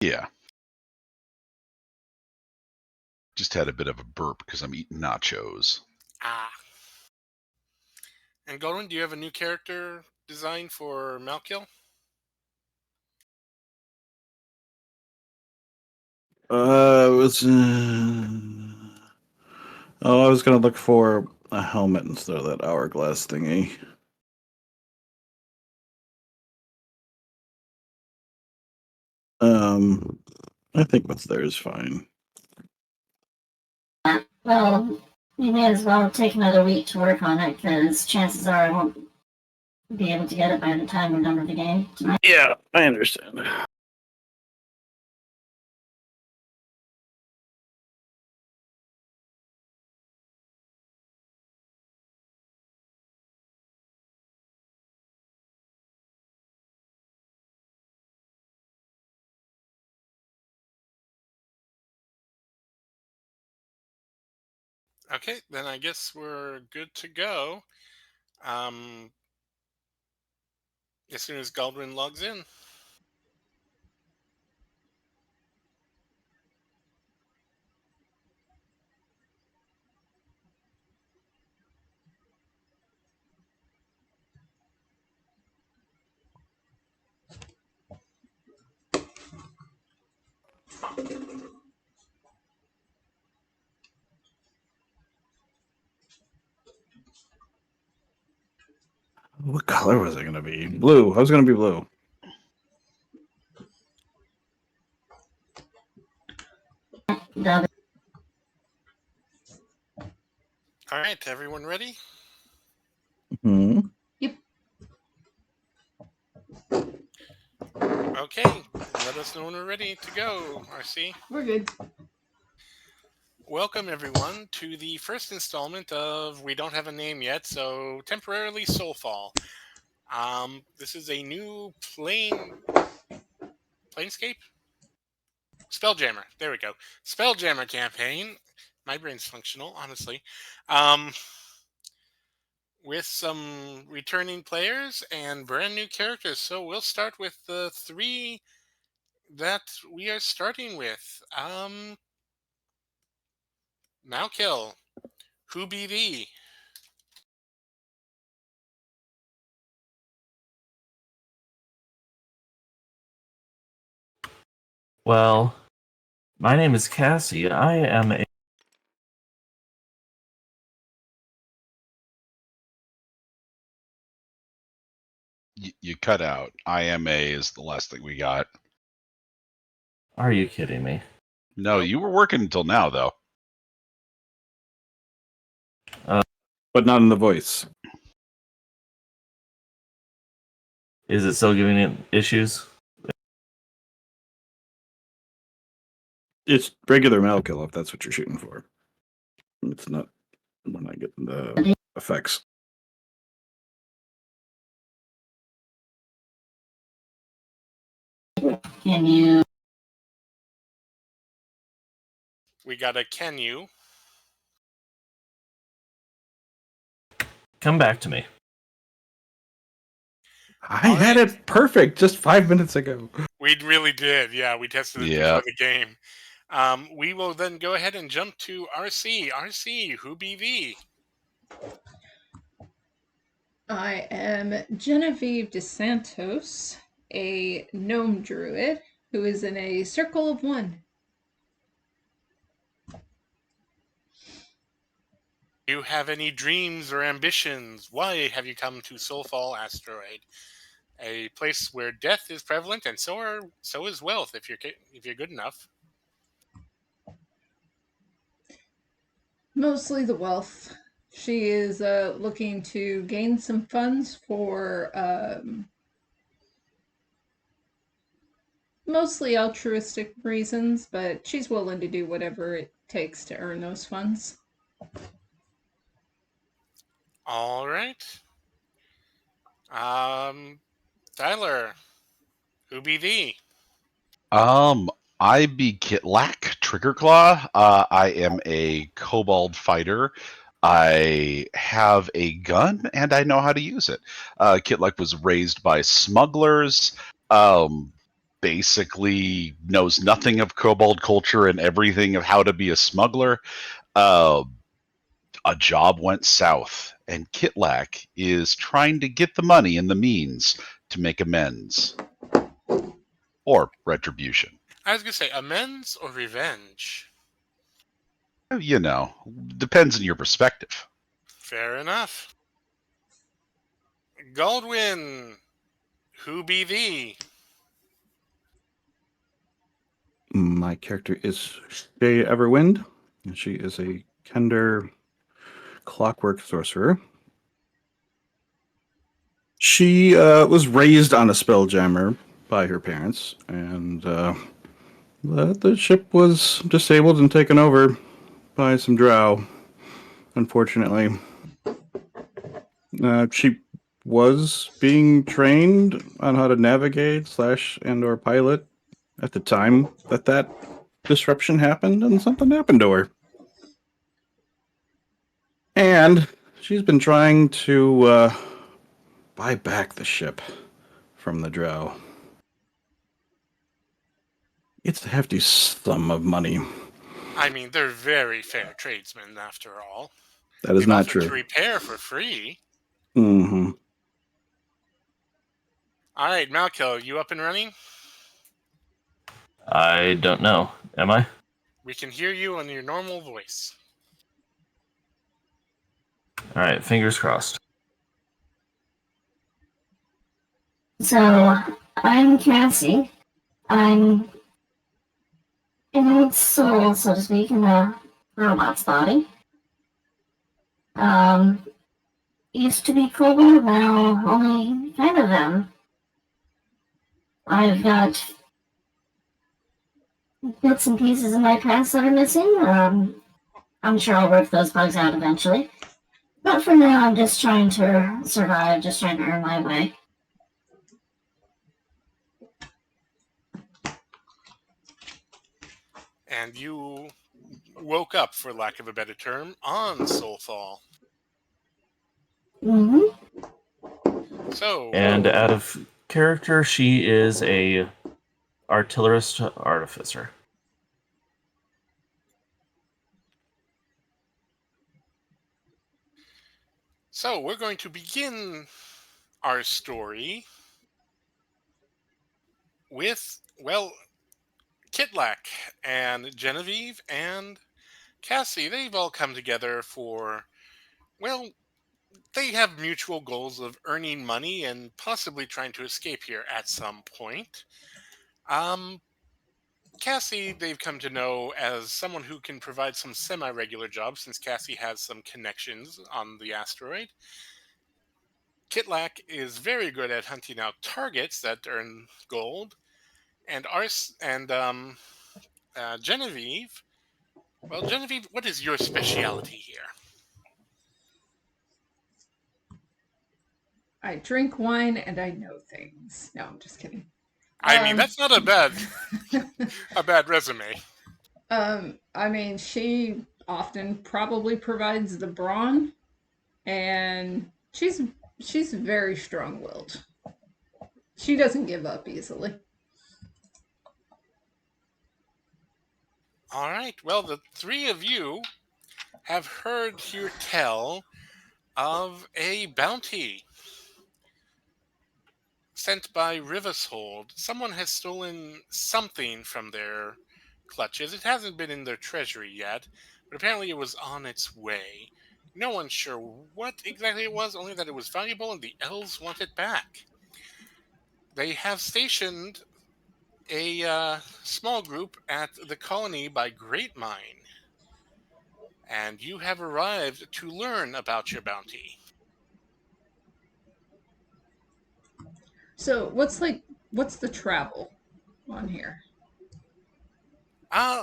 Yeah. Just had a bit of a burp because I'm eating nachos. Ah. And Goldwyn, do you have a new character design for Malkiel? Was I was gonna look for a helmet instead of that hourglass thingy. I think what's there is fine. Well, we may as well take another week to work on it, because chances are I won't be able to get it by the time we're done with the game tonight. Yeah, I understand. Okay, then I guess we're good to go. As soon as Goldwyn logs in. What color was it gonna be? Blue. I was gonna be blue. All right, everyone ready? Hmm. Okay, let us know when we're ready to go, RC. We're good. Welcome, everyone, to the first installment of We Don't Have a Name Yet, so temporarily Soulfall. This is a new Planescape? Spelljammer. There we go. Spelljammer campaign. My brain's functional, honestly. With some returning players and brand new characters. So we'll start with the 3 that we are starting with. Malkiel, who be thee? Well, my name is Cassie. I am a You cut out. IMA is the last thing we got. Are you kidding me? No, you were working until now, though. But not in the voice. Is it still giving it issues? It's regular Malkill if that's what you're shooting for. It's not when I get the effects. Can you? We got a can you. Come back to me. I had it perfect just 5 minutes ago. We really did. Yeah, we tested it before the game. We will then go ahead and jump to RC. RC, who be thee? I am Genevieve DeSantos, a gnome druid who is in a circle of 1. Do you have any dreams or ambitions? Why have you come to Soulfall Asteroid? A place where death is prevalent, and so is wealth if you're good enough. Mostly the wealth. She is looking to gain some funds for mostly altruistic reasons, but she's willing to do whatever it takes to earn those funds. All right. Tyler, who be thee? I be Kitlak Triggerclaw. I am a kobold fighter. I have a gun and I know how to use it. Kitlak was raised by smugglers. basically knows nothing of kobold culture and everything of how to be a smuggler. A job went south, and Kitlak is trying to get the money and the means to make amends or retribution. I was going to say amends or revenge. You know, depends on your perspective. Fair enough. Goldwyn, who be thee? My character is Shay Everwind, and she is a Kender clockwork sorcerer. She was raised on a spelljammer by her parents, and the ship was disabled and taken over by some drow, unfortunately. She was being trained on how to navigate / and/or pilot at the time that disruption happened, and something happened to her. And she's been trying to buy back the ship from the drow. It's a hefty sum of money. I mean, they're very fair tradesmen, after all. That is They've not offered true. to repair for free. Mm-hmm. All right, Malco, you up and running? I don't know. Am I? We can hear you on your normal voice. All right, fingers crossed. So, I'm Cassie. I'm in its soul, so to speak, in a robot's body. Used to be kobold, now only kind of them. I've got bits and pieces of my past that are missing. I'm sure I'll work those bugs out eventually. But for now, I'm just trying to survive, just trying to earn my way. And you woke up, for lack of a better term, on Soulfall. Mm-hmm. So, And out of character, she is a artillerist artificer. so we're going to begin our story with, well, Kitlak and Genevieve and Cassie. They've all come together for, well, they have mutual goals of earning money and possibly trying to escape here at some point. Cassie, they've come to know as someone who can provide some semi-regular jobs, since Cassie has some connections on the asteroid. Kitlak is very good at hunting out targets that earn gold, and Genevieve. Well, Genevieve, what is your specialty here? I drink wine and I know things. No, I'm just kidding. I mean, that's not a bad resume. I mean, she often probably provides the brawn, and she's very strong-willed. She doesn't give up easily. All right. Well, the three of you have heard here tell of a bounty sent by Rivashold. Someone has stolen something from their clutches. It hasn't been in their treasury yet, but apparently it was on its way. No one's sure what exactly it was, only that it was valuable and the elves want it back. They have stationed a small group at the colony by Great Mine, and you have arrived to learn about your bounty. So, what's the travel on here?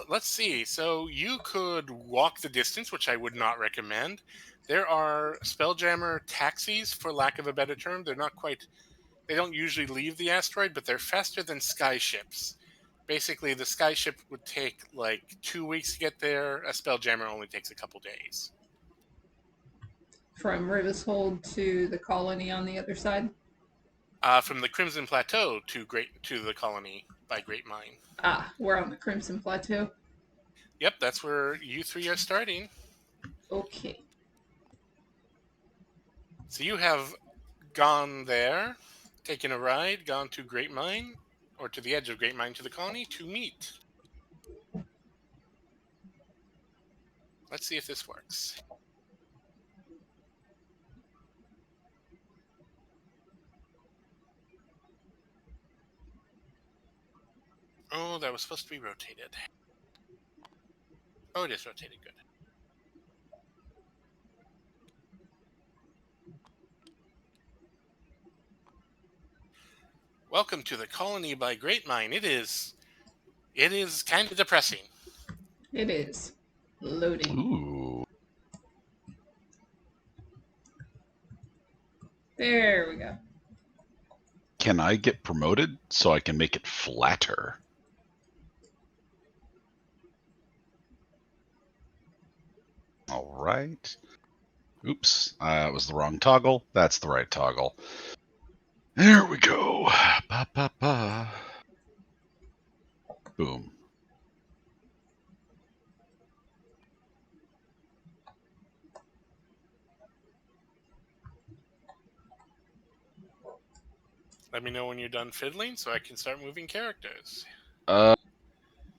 Let's see. So you could walk the distance, which I would not recommend. There are Spelljammer taxis, for lack of a better term. They don't usually leave the asteroid, but they're faster than skyships. Basically, the skyship would take like 2 weeks to get there. A Spelljammer only takes a couple days. From Rivashold to the colony on the other side? From the Crimson Plateau to the colony by Great Mine. Ah, we're on the Crimson Plateau. Yep, that's where you three are starting. Okay. So you have gone there, taken a ride, gone to Great Mine, or to the edge of Great Mine to the colony to meet. Let's see if this works. Oh, that was supposed to be rotated. Oh, it is rotated. Good. Welcome to the colony by Great Mine. It is kind of depressing. It is. Loading. Ooh. There we go. Can I get promoted so I can make it flatter? All right. Oops, it was the wrong toggle. That's the right toggle. There we go. Ba, ba, ba. Boom. Let me know when you're done fiddling so I can start moving characters.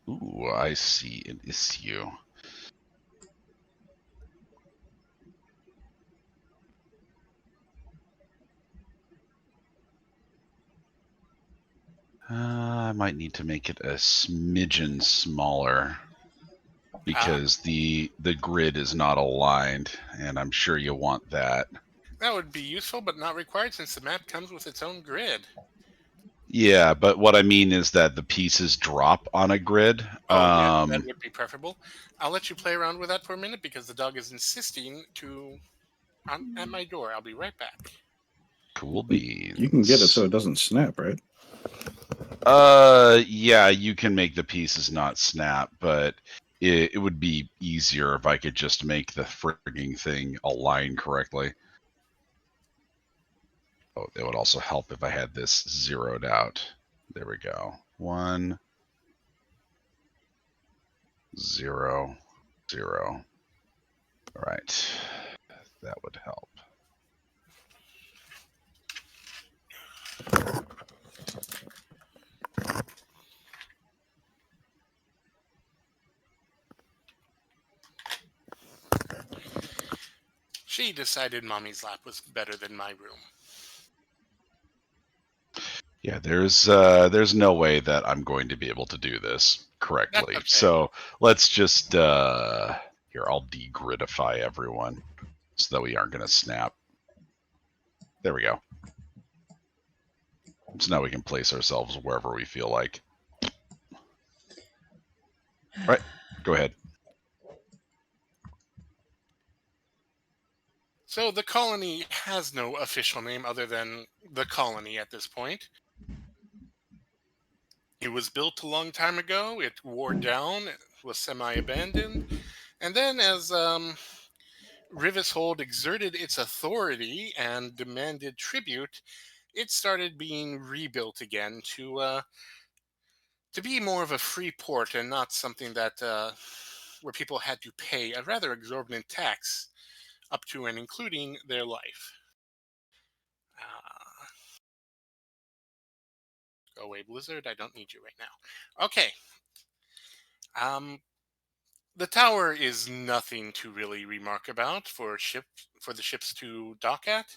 Ooh, I see an issue. I might need to make it a smidgen smaller because the grid is not aligned, and I'm sure you want that. That would be useful, but not required since the map comes with its own grid. Yeah, but what I mean is that the pieces drop on a grid. Yeah, that would be preferable. I'll let you play around with that for a minute because the dog is insisting at my door. I'll be right back. Cool beans. You can get it so it doesn't snap, right? Yeah, you can make the pieces not snap, but it would be easier if I could just make the frigging thing align correctly. Oh, it would also help if I had this zeroed out. There we go. 1, 0, 0. All right, that would help. She decided Mommy's lap was better than my room. Yeah, there's no way that I'm going to be able to do this correctly. That's okay. So let's just here, I'll degridify everyone so that we aren't going to snap. There we go. So now we can place ourselves wherever we feel like. All right, go ahead. So the colony has no official name other than the colony at this point. It was built a long time ago. It wore down. It was semi-abandoned. And then as Rivishold exerted its authority and demanded tribute, it started being rebuilt again to be more of a free port and not something that where people had to pay a rather exorbitant tax up to and including their life. Go away, Blizzard. I don't need you right now. Okay. The tower is nothing to really remark about for the ships to dock at.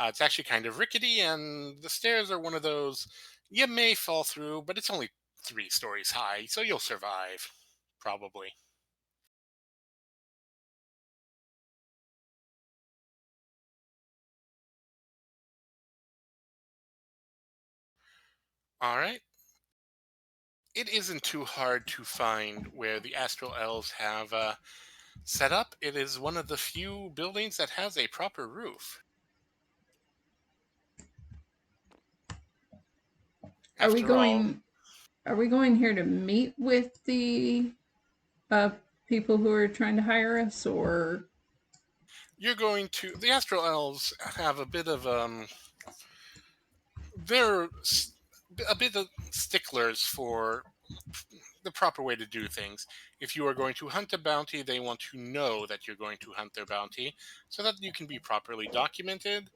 It's actually kind of rickety, and the stairs are one of those you may fall through, but it's only 3 stories high, so you'll survive, probably. All right. It isn't too hard to find where the Astral Elves have set up. It is one of the few buildings that has a proper roof. Are we going here to meet with the people who are trying to hire us, or You're going to the Astral Elves have a bit of they're a bit of sticklers for the proper way to do things. If you are going to hunt a bounty, they want to know that you're going to hunt their bounty so that you can be properly documented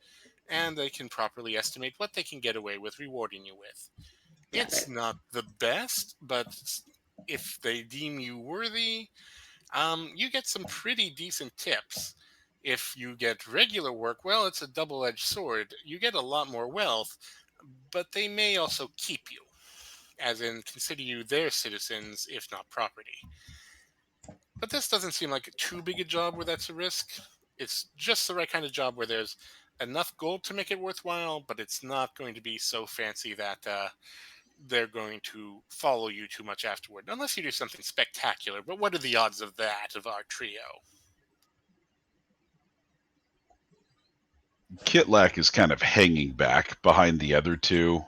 and they can properly estimate what they can get away with rewarding you with. Got It's it. not the best, but if they deem you worthy, you get some pretty decent tips. If you get regular work, well, it's a double edged sword. You get a lot more wealth, but they may also keep you, as in consider you their citizens, if not property. But this doesn't seem like too big a job where that's a risk. It's just the right kind of job where there's enough gold to make it worthwhile, but it's not going to be so fancy that they're going to follow you too much afterward, unless you do something spectacular. But what are the odds of that, of our trio? Kitlak is kind of hanging back behind the other two,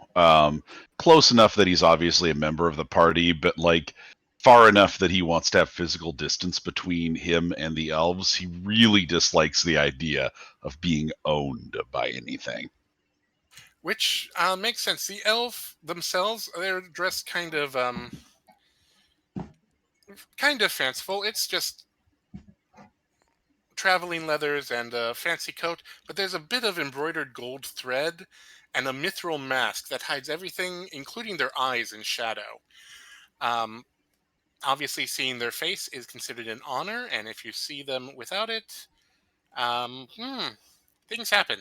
close enough that he's obviously a member of the party, but like far enough that he wants to have physical distance between him and the elves. He really dislikes the idea of being owned by anything. Which makes sense. The elf themselves, they're dressed kind of fanciful. It's just traveling leathers and a fancy coat, but there's a bit of embroidered gold thread and a mithril mask that hides everything, including their eyes in shadow. Um, Obviously, seeing their face is considered an honor, and if you see them without it, um, hmm, things happen.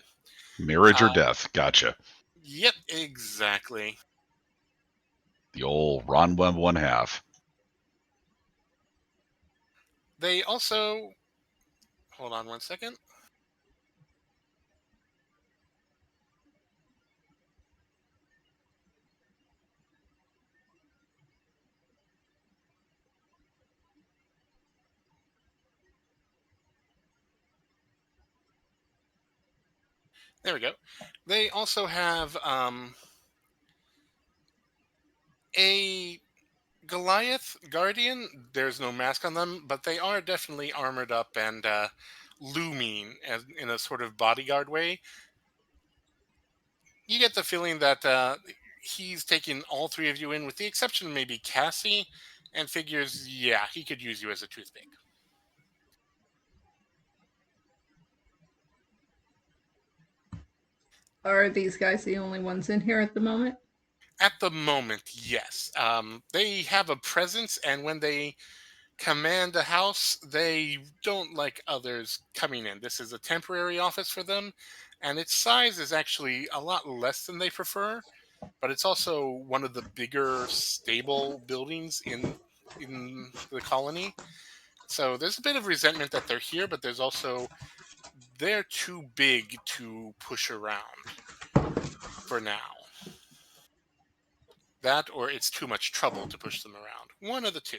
Marriage or Uh, death. Gotcha. yep, exactly. The old Ron Web one half. They also, hold on one second. There we go. They also have a Goliath Guardian. There's no mask on them, but they are definitely armored up and looming in a sort of bodyguard way. You get the feeling that he's taking all three of you in, with the exception of maybe Cassie, and figures, yeah, he could use you as a toothpick. Are these guys the only ones in here at the moment? At the moment, yes. They have a presence, and when they command a house, they don't like others coming in. This is a temporary office for them, and its size is actually a lot less than they prefer, but it's also one of the bigger stable buildings in the colony. So there's a bit of resentment that they're here, but there's also they're too big to push around for now. That or it's too much trouble to push them around. One of the two.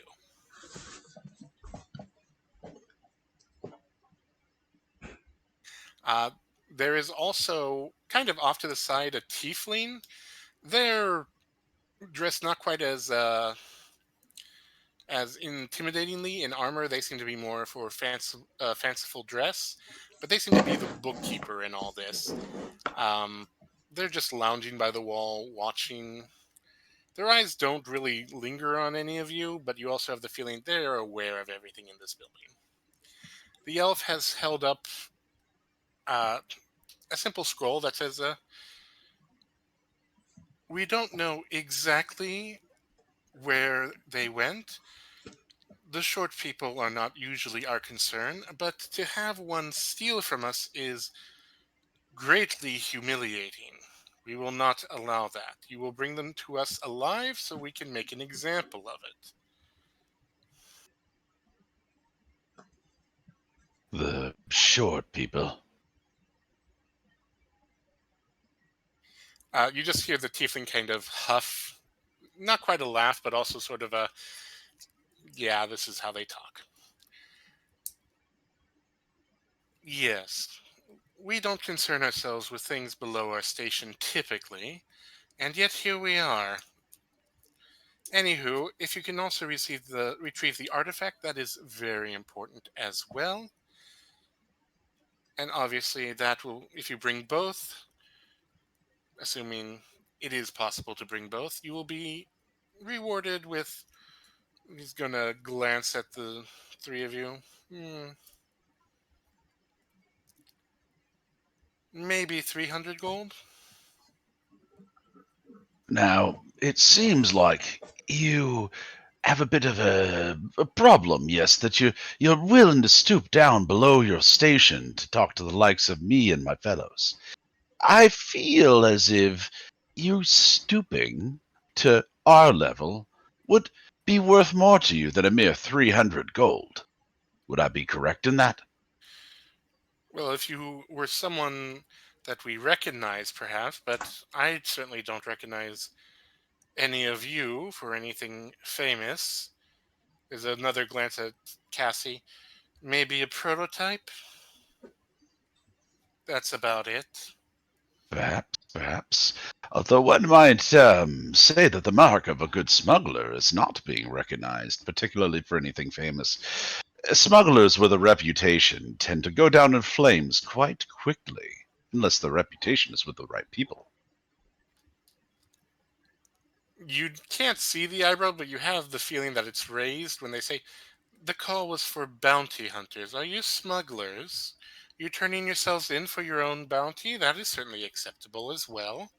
Uh, there is also, kind of off to the side, a tiefling. They're dressed not quite as intimidatingly in armor. They seem to be more for fanciful dress, but they seem to be the bookkeeper in all this. Um, they're just lounging by the wall, watching. Their eyes don't really linger on any of you, but you also have the feeling they're aware of everything in this building. The elf has held up uh, a simple scroll that says, "We don't know exactly where they went. The short people are not usually our concern, but to have one steal from us is greatly humiliating. We will not allow that. You will bring them to us alive so we can make an example of it." The short people. You just hear the tiefling kind of huff, not quite a laugh, but also sort of a, yeah, this is how they talk. Yes, we don't concern ourselves with things below our station typically, and yet here we are. Anywho, if you can also retrieve the artifact, that is very important as well. And obviously, that will, if you bring both, assuming it is possible to bring both. You will be rewarded with. He's gonna glance at the three of you. Maybe 300 gold. Now, it seems like you have a bit of a problem, yes, that you're willing to stoop down below your station to talk to the likes of me and my fellows. I feel as if you stooping to our level would be worth more to you than a mere 300 gold. Would I be correct in that? Well, if you were someone that we recognize, perhaps, but I certainly don't recognize any of you for anything famous. There's another glance at Cassie. Maybe a prototype? That's about it. Perhaps. Although one might say that the mark of a good smuggler is not being recognized, particularly for anything famous. Smugglers with a reputation tend to go down in flames quite quickly, unless the reputation is with the right people. You can't see the eyebrow, but you have the feeling that it's raised when they say, the call was for bounty hunters. Are you smugglers? You turning yourselves in for your own bounty? That is certainly acceptable as well.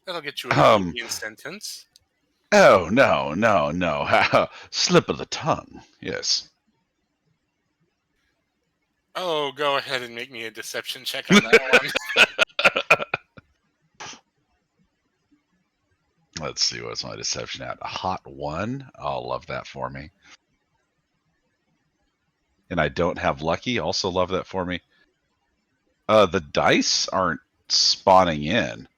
That'll get you a lenient sentence. Oh, no. Slip of the tongue, yes. Oh, go ahead and make me a deception check on that one. Let's see, what's my deception at? A hot 1? I'll love that for me. And I don't have lucky, also love that for me. The dice aren't spawning in.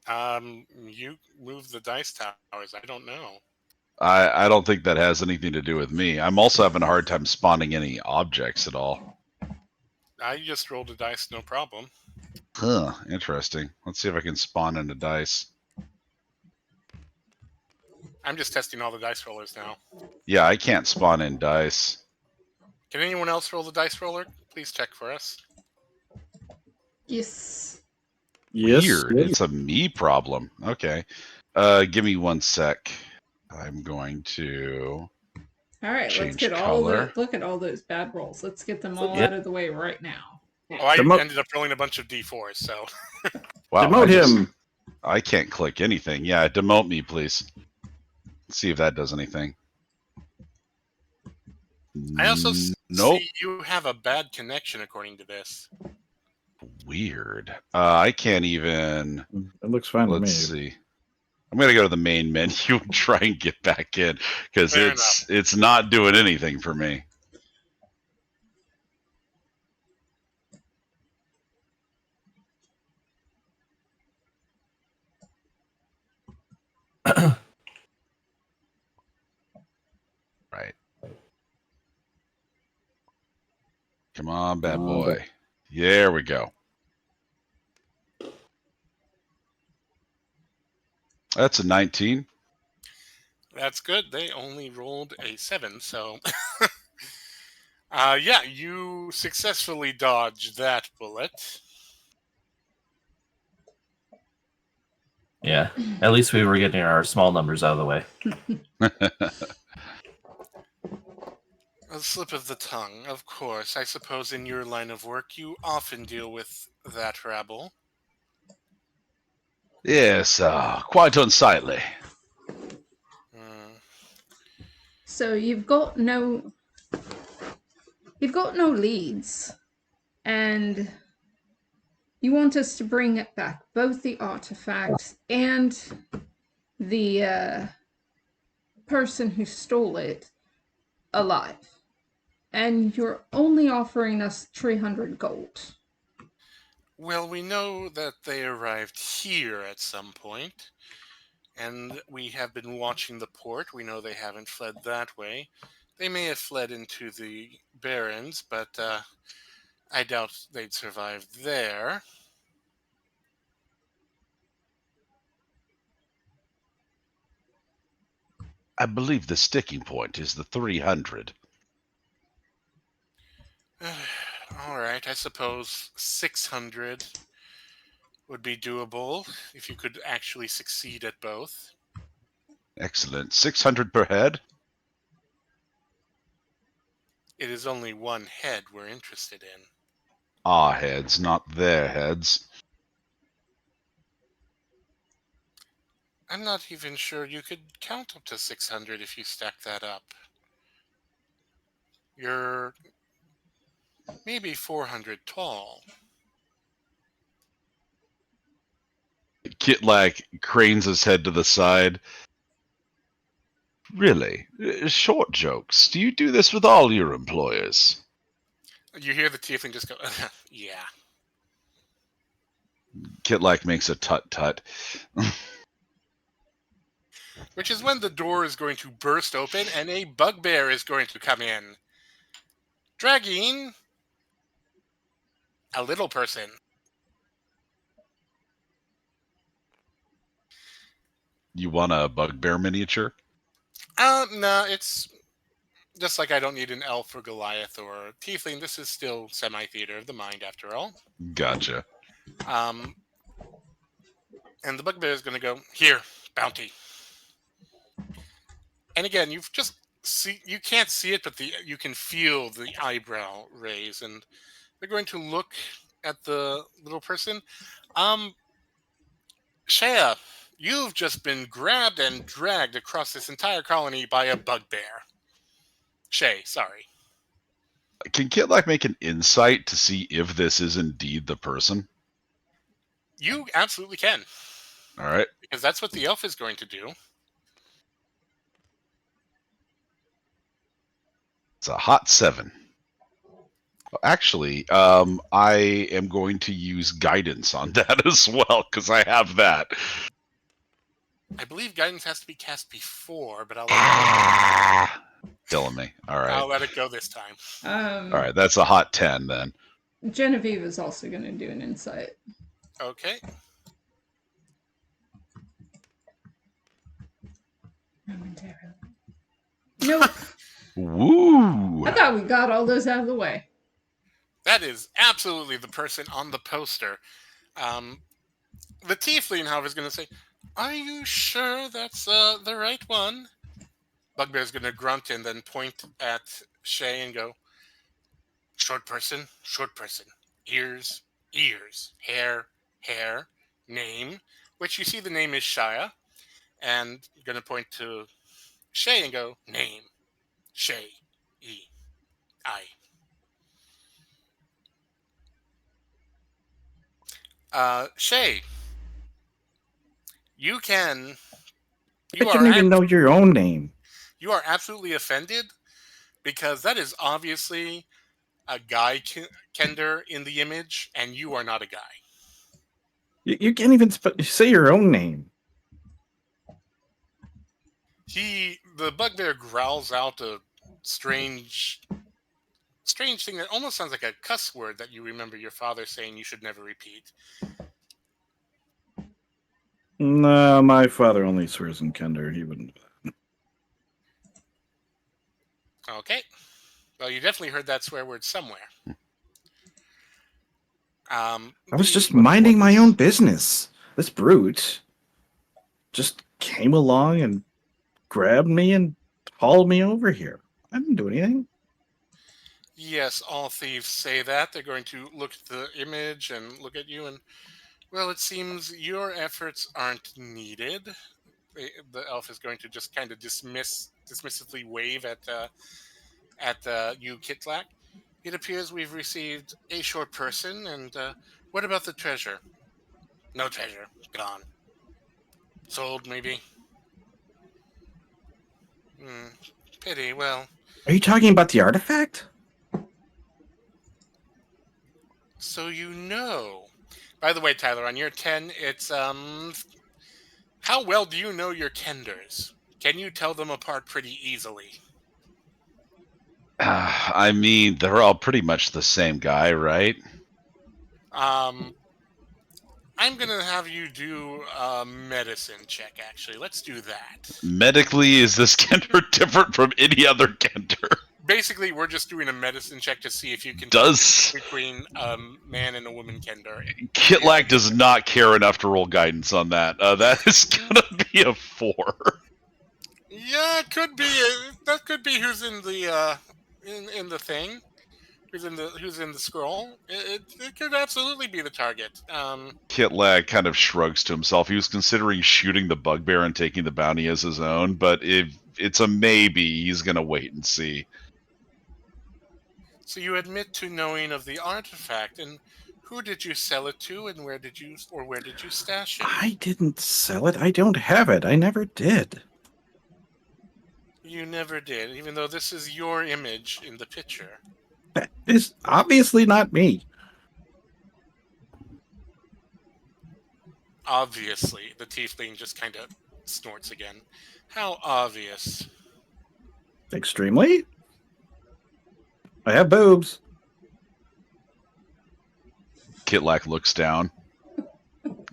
You move the dice towers. I don't know. I don't think that has anything to do with me. I'm also having a hard time spawning any objects at all. I just rolled a dice, no problem. Huh, interesting. Let's see if I can spawn in a dice. I'm just testing all the dice rollers now. Yeah, I can't spawn in dice. Can anyone else roll the dice roller? Please check for us. Yes. Yes. Weird. It's a me problem. Okay. Give me 1 sec. I'm going to All right, let's change get all color. look at all those bad rolls. Let's get them all out of the way right now. Oh, I Demo- ended up rolling a bunch of d4s, so. Wow, Demote him. I can't click anything. Yeah, demote me, please. Let's see if that does anything. I also Nope. see you have a bad connection according to this. Weird. I can't even. It looks fine to me. Let's see. I'm gonna go to the main menu and try and get back in because Fair it's not doing anything for me. Right. Come on, bad boy. There we go. That's a 19. That's good. They only rolled a 7, so. Yeah, you successfully dodged that bullet. Yeah, at least we were getting our small numbers out of the way. A slip of the tongue, of course. I suppose in your line of work you often deal with that rabble. Yes, quite unsightly. So you've got no leads, and you want us to bring back both the artifact and the person who stole it alive. And you're only offering us 300 gold. Well, we know that they arrived here at some point, and we have been watching the port. We know they haven't fled that way. They may have fled into the Barrens, but I doubt they'd survive there. I believe the sticking point is the 300. All right, I suppose 600. would be doable if you could actually succeed at both. Excellent. 600 per head. It is only one head we're interested in. Our heads, not their heads. I'm not even sure you could count up to 600 if you stack that up. You're maybe 400 tall. Kitlak cranes his head to the side. Really? Short jokes. Do you do this with all your employers? You hear the tiefling just go, yeah. Kitlak makes a tut-tut. Which is when the door is going to burst open and a bugbear is going to come in, dragging a little person. You want a bugbear miniature? No, it's just like I don't need an elf or Goliath or tiefling. This is still semi-theater of the mind, after all. Gotcha. And the bugbear is going to go, here, bounty. And again, you can't see it, but you can feel the eyebrow raise, and they're going to look at the little person. Shea, you've just been grabbed and dragged across this entire colony by a bugbear. Shay, sorry. Can Kitlak make an insight to see if this is indeed the person? You absolutely can. All right. Because that's what the elf is going to do. It's a hot 7. Actually, I am going to use guidance on that as well, because I have that. I believe guidance has to be cast before, but Killing me. All right. I'll let it go this time. All right, that's a hot 10 then. Genevieve is also going to do an insight. Okay. Momentarily. Nope. Woo! I thought we got all those out of the way. That is absolutely the person on the poster. The tiefling, however, is going to say, are you sure that's the right one? Bugbear's going to grunt and then point at Shay and go, short person, ears, hair, name, which you see the name is Shia, and you're going to point to Shay and go, name, Shay, E-I. Shay, you can. I didn't even know your own name. You are absolutely offended because that is obviously a guy Kender in the image, and you are not a guy. You can't even say your own name. The bugbear growls out a strange thing that almost sounds like a cuss word that you remember your father saying you should never repeat. No, my father only swears in Kender. He wouldn't do that. Okay. Well, you definitely heard that swear word somewhere. I was just minding my own business. This brute just came along and grabbed me and hauled me over here. I didn't do anything. Yes, all thieves say that. They're going to look at the image and look at you and, well, it seems your efforts aren't needed. The elf is going to just kind of dismissively wave at you, Kitlak. It appears we've received a short person, and what about the treasure? No treasure. Gone. Sold, maybe? Pity, well... Are you talking about the artifact? So you know. By the way, Tyler, on your 10, it's, how well do you know your Kenders? Can you tell them apart pretty easily? I mean, they're all pretty much the same guy, right? I'm going to have you do a medicine check, actually. Let's do that. Medically, is this Kender different from any other Kender? Basically, we're just doing a medicine check to see if you can Does between man and a woman Kender. Kitlak does not care enough to roll guidance on that. That is gonna be a 4. Yeah, it could be. That could be who's in the in the thing. Who's in the scroll? It could absolutely be the target. Kitlak kind of shrugs to himself. He was considering shooting the bugbear and taking the bounty as his own, but if it's a maybe, he's gonna wait and see. So you admit to knowing of the artifact, and who did you sell it to, and where did you stash it? I didn't sell it. I don't have it. I never did. You never did, even though this is your image in the picture. That is obviously not me. Obviously, the tiefling just kind of snorts again. How obvious? Extremely. I have boobs. Kitlak looks down.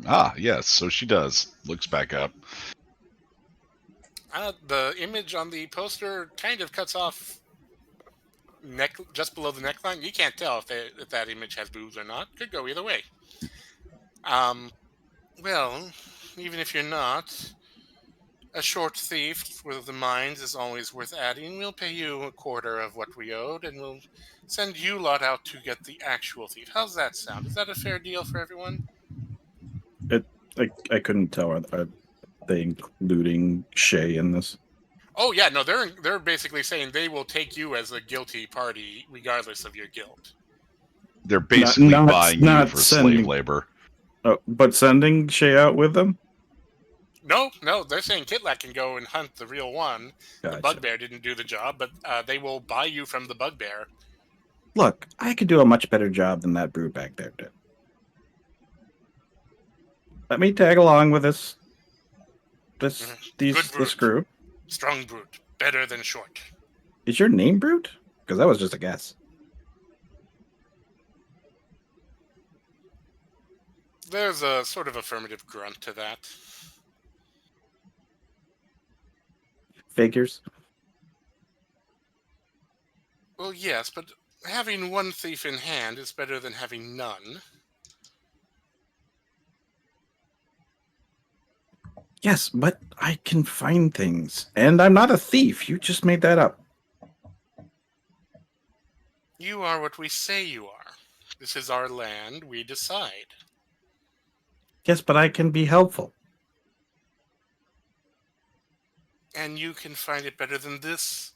Ah, yes, so she does. Looks back up. The image on the poster kind of cuts off just below the neckline. You can't tell if that image has boobs or not. Could go either way. Well, even if you're not, a short thief with the mines is always worth adding. We'll pay you a quarter of what we owed, and we'll send you lot out to get the actual thief. How's that sound? Is that a fair deal for everyone? I couldn't tell. Are they including Shay in this? Oh yeah, no, they're basically saying they will take you as a guilty party regardless of your guilt. They're basically buying you for slave labor. Oh, but sending Shay out with them? No, they're saying Kitlak can go and hunt the real one. Gotcha. The bugbear didn't do the job, but they will buy you from the bugbear. Look, I could do a much better job than that brute back there did. Let me tag along with this group. Strong brute, better than short. Is your name Brute? Because that was just a guess. There's a sort of affirmative grunt to that. Figures. Well, yes, but having one thief in hand is better than having none. Yes, but I can find things. And I'm not a thief. You just made that up. You are what we say you are. This is our land. We decide. Yes, but I can be helpful. And you can find it better than this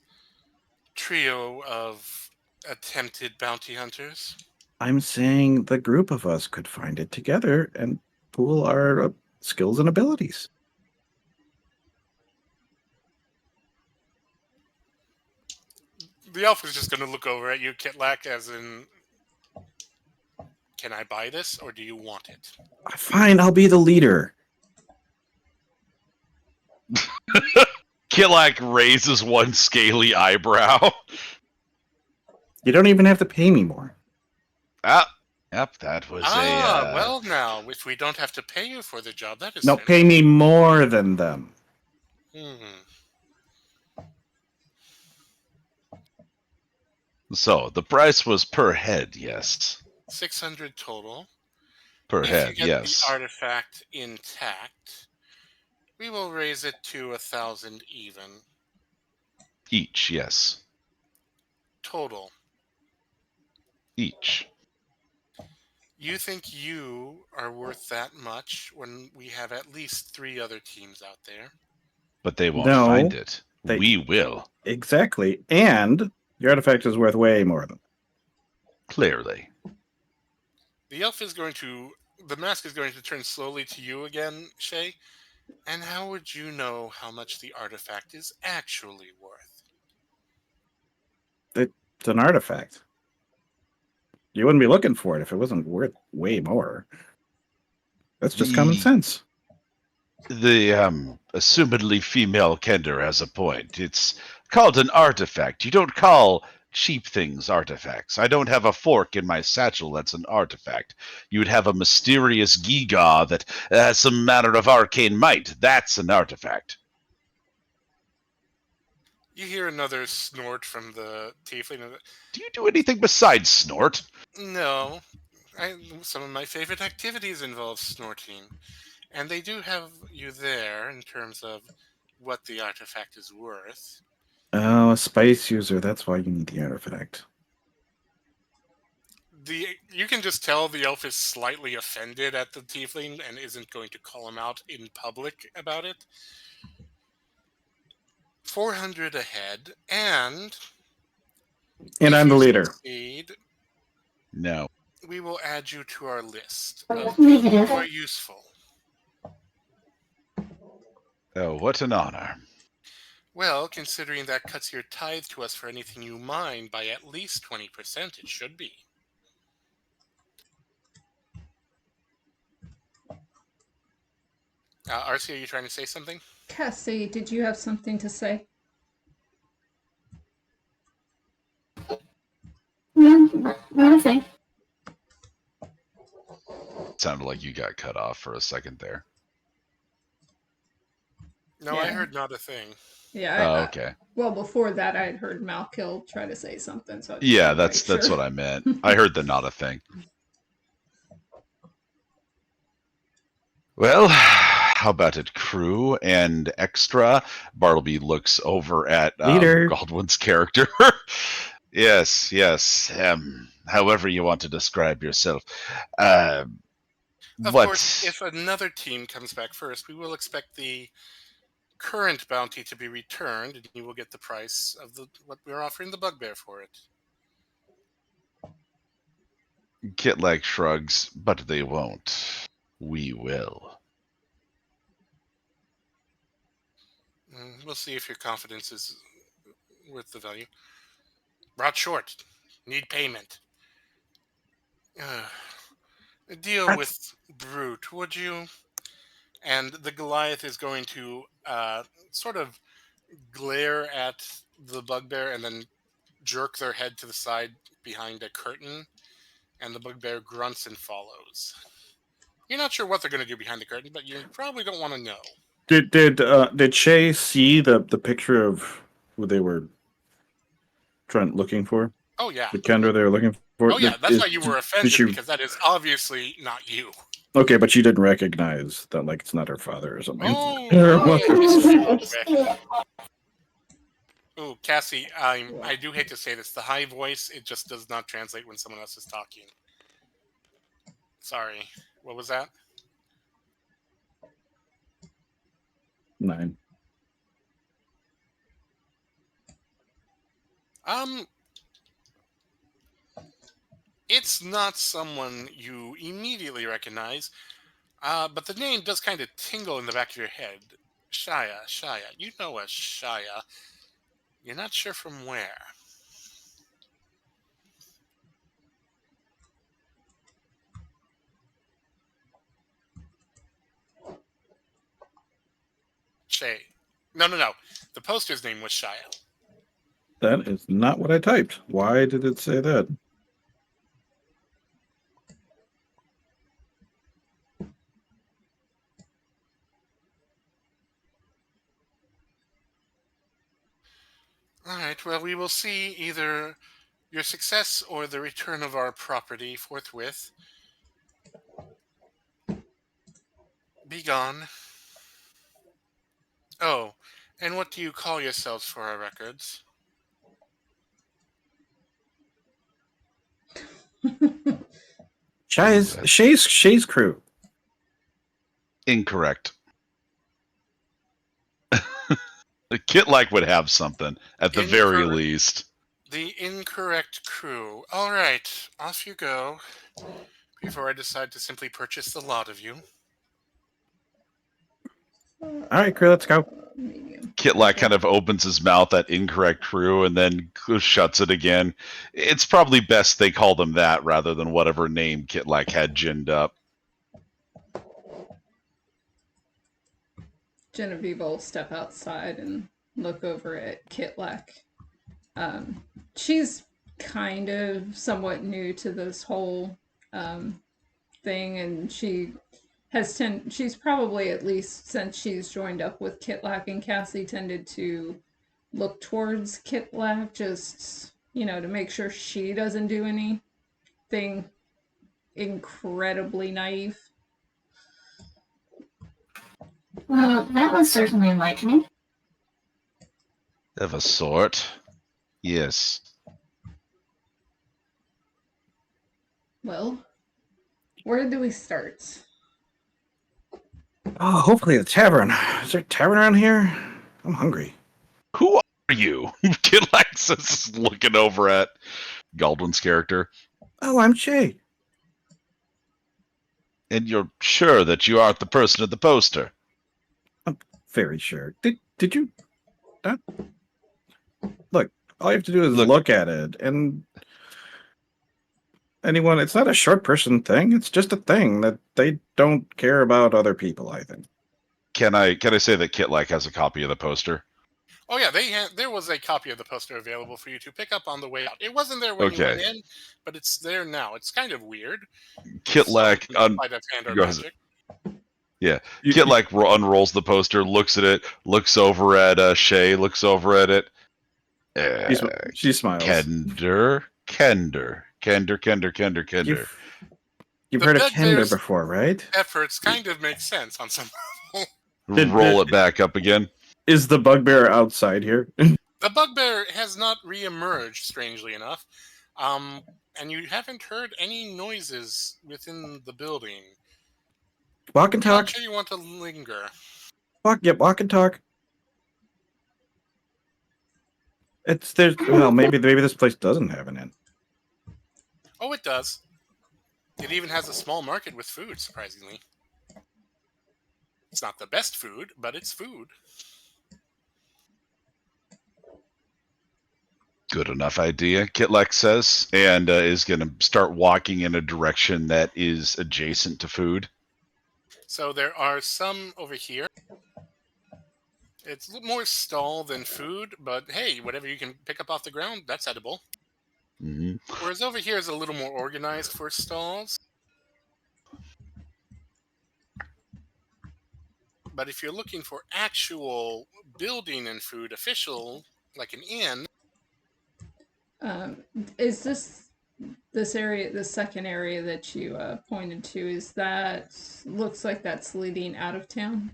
trio of attempted bounty hunters? I'm saying the group of us could find it together and pool our skills and abilities. The elf is just going to look over at you, Kitlak, as in, can I buy this, or do you want it? Fine, I'll be the leader. Kitlak raises one scaly eyebrow. You don't even have to pay me more. Yep, that was well now, if we don't have to pay you for the job, that is... No, pay me more than them. So, the price was per head, yes. 600 total. Per head, if you get yes. the artifact intact, we will raise it to 1,000 even. Each, yes. Total. Each. You think you are worth that much when we have at least 3 other teams out there? But they won't find it. They... We will. Exactly. And your artifact is worth way more than that. Clearly. The elf is going to... The mask is going to turn slowly to you again, Shay. And how would you know how much the artifact is actually worth? It's an artifact. You wouldn't be looking for it if it wasn't worth way more. That's just common sense. The assumedly female Kender has a point. It's called an artifact. You don't call cheap things artifacts. I don't have a fork in my satchel that's an artifact. You'd have a mysterious gewgaw that has some manner of arcane might. That's an artifact. You hear another snort from the tiefling. Do you do anything besides snort? No, some of my favorite activities involve snorting, and they do have you there in terms of what the artifact is worth. Oh, a spice user. That's why you need the artifact. You can just tell the elf is slightly offended at the tiefling and isn't going to call him out in public about it. 400 ahead, and And if I'm the you leader. succeed, No. we will add you to our list of Negative. who are useful. Oh, what an honor. Well, considering that cuts your tithe to us for anything you mine by at least 20%, it should be. Arcee, are you trying to say something? Cassie, did you have something to say? No, not a thing. Sounded like you got cut off for a second there. No, I Yeah. heard not a thing. Yeah. Oh, okay. Well, before that, I had heard Malkill try to say something. So I just Yeah, wanted to that's make sure. what I meant. I heard the not a thing. Well, how about it, crew and extra? Bartleby looks over at Leader. Baldwin's character. Yes. However you want to describe yourself. Of What? course, if another team comes back first, we will expect the current bounty to be returned, and you will get the price of what we're offering the bugbear for it. Kitlag shrugs, but they won't. We will. We'll see if your confidence is worth the value. Brought short. Need payment. Deal with Brute, would you? And the Goliath is going to sort of glare at the bugbear and then jerk their head to the side behind a curtain, and the bugbear grunts and follows. You're not sure what they're going to do behind the curtain, but you probably don't want to know. Did Shay see the picture of who they were looking for? Oh, yeah. The Kendra they were looking for? Oh, yeah, that's why you were offended, she- because that is obviously not you. Okay, but she didn't recognize that, like, it's not her father or something. Oh, Or yeah. Oh, Cassie, I do hate to say this. The high voice, it just does not translate when someone else is talking. Sorry. What was that? 9. It's not someone you immediately recognize, but the name does kind of tingle in the back of your head. Shaya. You know a Shaya. You're not sure from where. Shay. No. The poster's name was Shaya. That is not what I typed. Why did it say that? All right, well, we will see either your success or the return of our property forthwith. Be gone. Oh, and what do you call yourselves for our records? Shay's crew. Incorrect. The Kitlag would have something, at the very Incorrect. least. The incorrect crew. All right, off you go. Before I decide to simply purchase the lot of you. All right, crew, let's go. Medium. Kitlag kind of opens his mouth at incorrect crew and then shuts it again. It's probably best they call them that rather than whatever name Kitlag had ginned up. Genevieve will step outside and look over at Kitlak. She's kind of somewhat new to this whole thing, and she's probably, at least since she's joined up with Kitlak and Cassie, tended to look towards Kitlak, just, to make sure she doesn't do anything incredibly naive. Well, that was certainly enlightening. Of a sort. Yes. Well, where do we start? Oh, hopefully the tavern. Is there a tavern around here? I'm hungry. Who are you? Kitlax is looking over at Galdwin's character. Oh, I'm Shay. And you're sure that you aren't the person at the poster? Very sure. Did you not? Look, all you have to do is Look. look at it, and anyone. It's not a short person thing. It's just a thing that they don't care about other people. I think. Can I say that Kitlak has a copy of the poster? Oh yeah, there was a copy of the poster available for you to pick up on the way out. It wasn't there when you went in, but it's there now. It's kind of weird. Kitlak Sleight of hand or go ahead. magic. Yeah. Kitlak unrolls the poster, looks at it, looks over at Shay, looks over at it. She smiles. Kender. You've The heard of bugbear's Kender before, right? Efforts kind of make sense on some level. Roll it back up again. Is the bugbear outside here? The bugbear has not re-emerged, strangely enough, and you haven't heard any noises within the building. Walk and I'm not talk. sure you want to linger. Walk and talk. Maybe this place doesn't have an inn. Oh, it does. It even has a small market with food, surprisingly. It's not the best food, but it's food. Good enough idea, Kitlak says, and is going to start walking in a direction that is adjacent to food. So there are some over here. It's more stall than food, but hey, whatever you can pick up off the ground, that's edible. Mm-hmm. Whereas over here is a little more organized for stalls. But if you're looking for actual building and food, official, like an inn. Is this area, the second area that you pointed to, looks like that's leading out of town?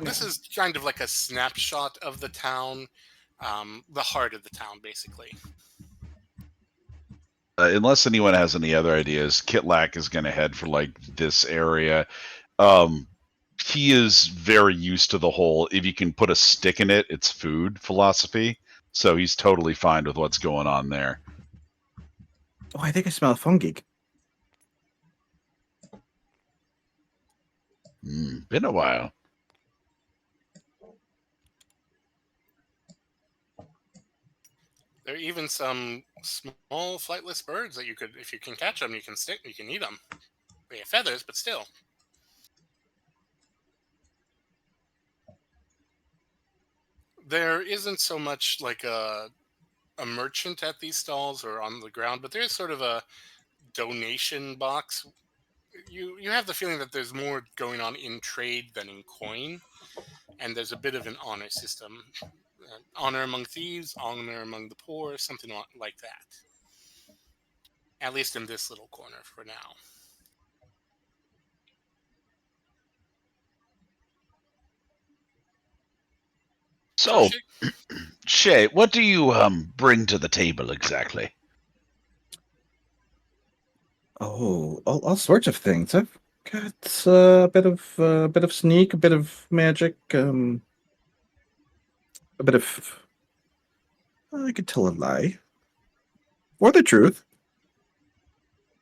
This is kind of like a snapshot of the town, the heart of the town, basically. Unless anyone has any other ideas, Kitlak is going to head for like this area. He is very used to the whole, if you can put a stick in it, it's food philosophy. So he's totally fine with what's going on there. Oh, I think I smell a fungi. Been a while. There are even some small flightless birds that you could, if you can catch them, you can eat them. They have feathers, but still. There isn't so much like a merchant at these stalls or on the ground, but there is sort of a donation box. You have the feeling that there's more going on in trade than in coin, and there's a bit of an honor system. Honor among thieves, honor among the poor, something like that. At least in this little corner for now. So, Shay, what do you bring to the table exactly? Oh, all sorts of things. I've got a bit of sneak, a bit of magic, a bit of. I could tell a lie, or the truth.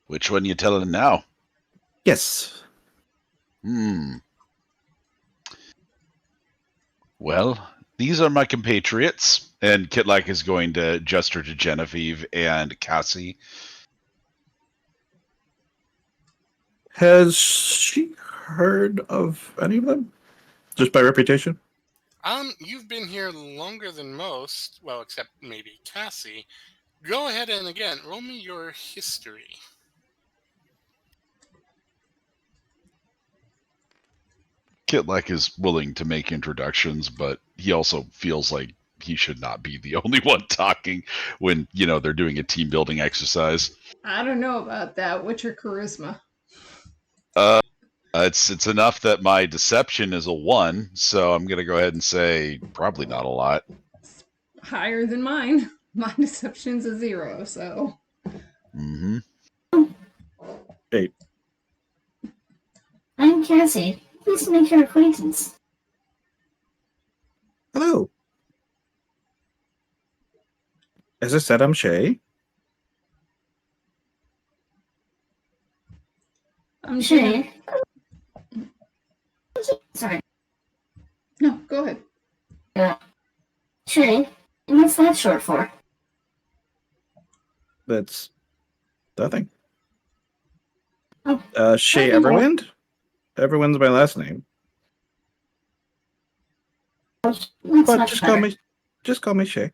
Which one you telling now? Yes. Well, these are my compatriots, and Kitlak is going to gesture to Genevieve and Cassie. Has she heard of any of them? Just by reputation? You've been here longer than most, well, except maybe Cassie. Go ahead and again, roll me your history. Kitlak is willing to make introductions, but he also feels like he should not be the only one talking when, they're doing a team building exercise. I don't know about that. What's your charisma? It's enough that my deception is a 1, so I'm going to go ahead and say probably not a lot. Higher than mine. My deception's a 0, so. Mm-hmm. 8. I'm Cassie. Pleased to make your acquaintance. Hello. As I said, I'm Shay. I'm Shay. Sorry. No, go ahead. Shay, what's that short for? That's nothing. Oh. Shay Okay. Everwind? Everwind's my last name. That's But much better. just call me Shay.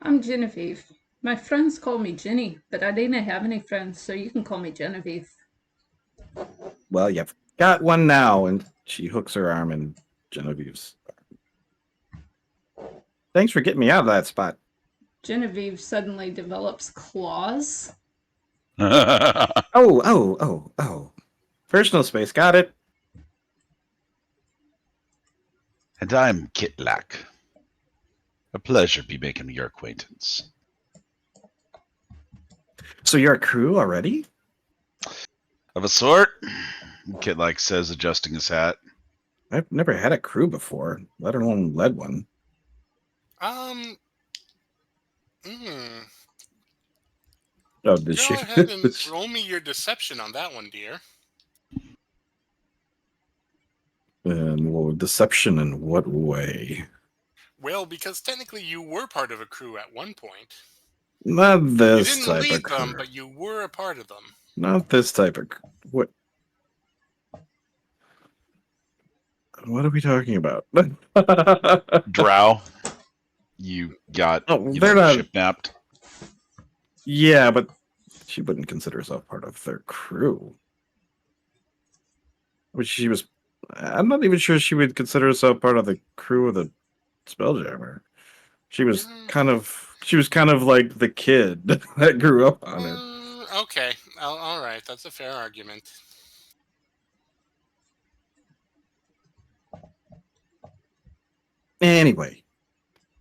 I'm Genevieve. My friends call me Ginny, but I didn't have any friends, so you can call me Genevieve. Well, you've got one now, and she hooks her arm in Genevieve's arm. Thanks for getting me out of that spot. Genevieve suddenly develops claws. Oh. Personal space, got it. And I'm Kitlak. A pleasure be making your acquaintance. So you're a crew already? Of a sort, Kitlak says, adjusting his hat. I've never had a crew before, let alone led one. Oh, did Go she? ahead and roll me your deception on that one, dear. And deception in what way? Well, because technically you were part of a crew at one point. Not You this didn't type lead of crew. them, but you were a part of them. Not this type of what? What are we talking about? Drow, you got they're not. shipnapped. Yeah, but she wouldn't consider herself part of their crew. Which she was. I'm not even sure she would consider herself part of the crew of the Spelljammer. She was kind of like the kid that grew up on it. Okay, all right, that's a fair argument. Anyway,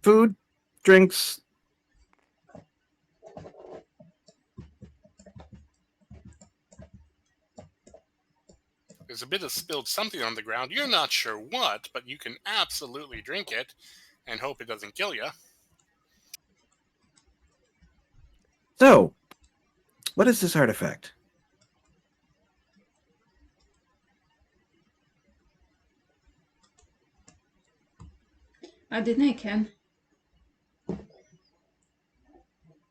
food, drinks. There's a bit of spilled something on the ground. You're not sure what, but you can absolutely drink it and hope it doesn't kill you. So, what is this artifact? I didn't, Ken.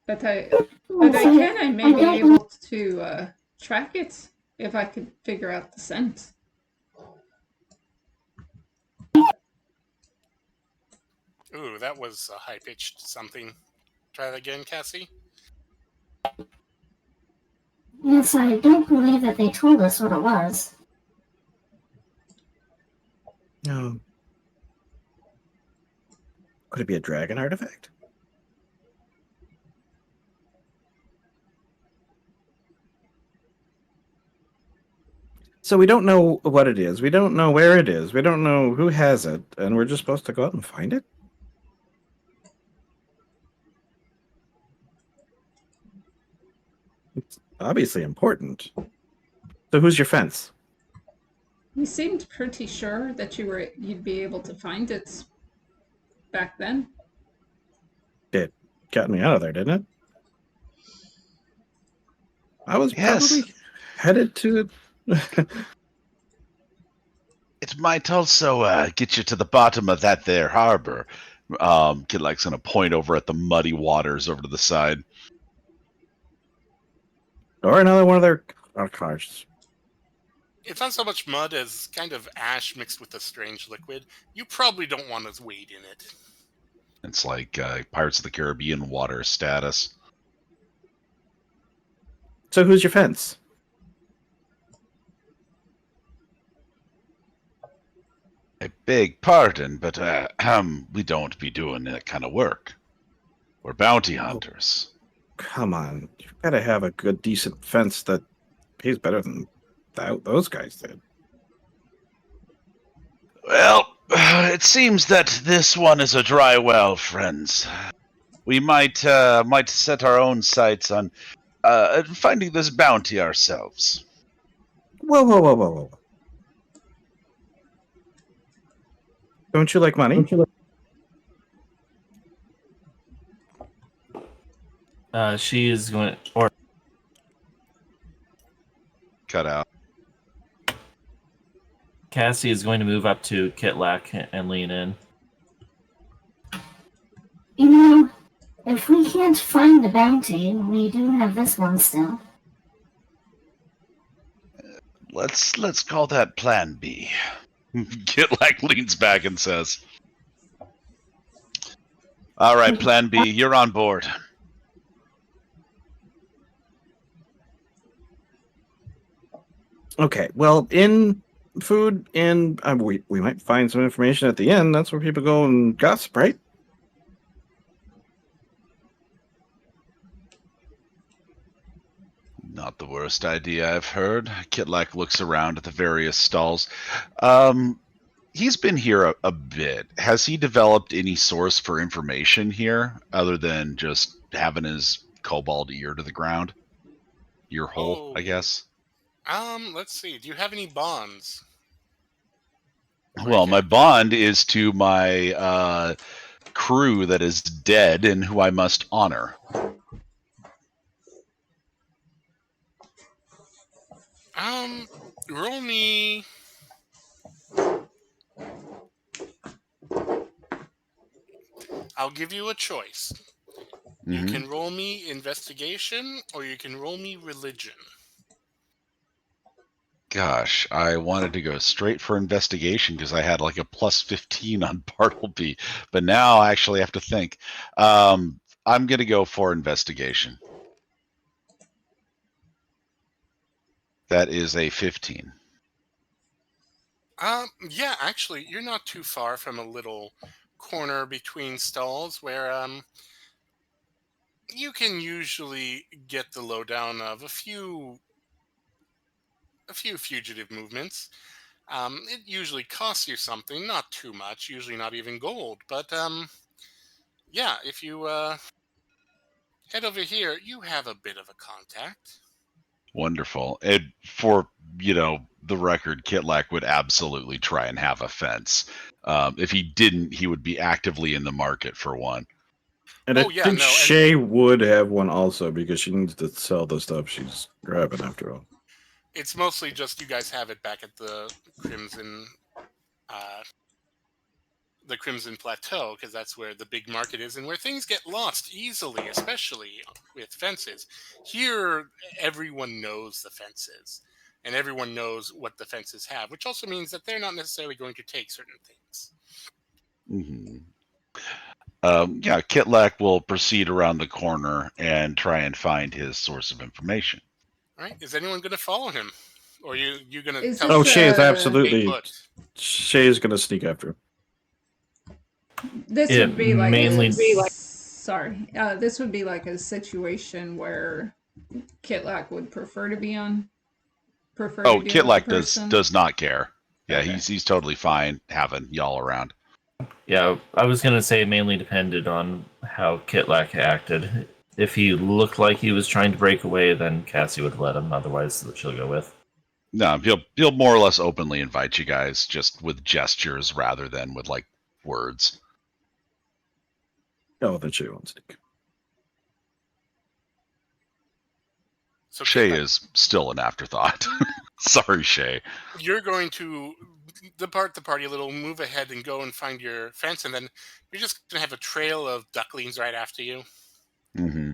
But I may be able to track it if I could figure out the scent. Ooh, that was a high-pitched something. Try that again, Cassie. Yes, I don't believe that they told us what it was. No. Could it be a dragon artifact? So we don't know what it is. We don't know where it is. We don't know who has it. And we're just supposed to go out and find it? It's obviously important. So who's your fence? You seemed pretty sure that you'd be able to find it back then. It got me out of there, didn't it? I was probably headed to it. It might also get you to the bottom of that there harbor. Kitlak's going to point over at the muddy waters over to the side. Or another one of their cars. It's not so much mud as kind of ash mixed with a strange liquid. You probably don't want to wade in it. It's like Pirates of the Caribbean water status. So who's your fence? I beg pardon, but we don't be doing that kind of work. We're bounty hunters. Come on, you've got to have a good, decent fence that pays better than those guys did. Well, it seems that this one is a dry well, friends. We might set our own sights on finding this bounty ourselves. Whoa. Don't you like money? She is going, or Cut out. Cassie is going to move up to Kitlak and lean in. You know, if we can't find the bounty, we do have this one still. Let's call that Plan B. Kitlak leans back and says, "All right, Plan B, you're on board." Okay, well, in food, and we might find some information at the end. That's where people go and gossip, right? Not the worst idea I've heard. Kitlak looks around at the various stalls. He's been here a bit. Has he developed any source for information here other than just having his kobold ear to the ground? Ear hole, I guess. Let's see. Do you have any bonds? Well, my bond is to my crew that is dead and who I must honor. Roll me. I'll give you a choice. You can roll me investigation, or you can roll me religion. Gosh, I wanted to go straight for investigation because I had like a plus 15 on Bartleby, but now I actually have to think. I'm going to go for investigation. That is a 15. Yeah, actually, you're not too far from a little corner between stalls where you can usually get the lowdown of a few fugitive movements. It usually costs you something, not too much, usually not even gold, but yeah, if you head over here, you have a bit of a contact. Wonderful. And for, the record, Kitlak would absolutely try and have a fence. If he didn't, he would be actively in the market for one. And I think Shay would have one also because she needs to sell the stuff she's grabbing after all. It's mostly just you guys have it back at the Crimson Plateau, because that's where the big market is and where things get lost easily, especially with fences. Here, everyone knows the fences, and everyone knows what the fences have, which also means that they're not necessarily going to take certain things. Yeah, Kitlak will proceed around the corner and try and find his source of information. All right, is anyone going to follow him? Or you going to tell Shay is absolutely... Shay is going to sneak after him. This would be like this would be like a situation where Kitlak would prefer to be on. Kitlak does not care. Yeah, okay. He's totally fine having y'all around. Yeah, I was gonna say mainly depended on how Kitlak acted. If he looked like he was trying to break away, then Cassie would let him. Otherwise, she'll go with. No, he'll more or less openly invite you guys, just with gestures rather than with like words. Oh, then Shay won't stick. So Shay is still an afterthought. Sorry, Shay. You're going to depart the party a little, move ahead, and go and find your fence, and then you're just going to have a trail of ducklings right after you. Mm-hmm.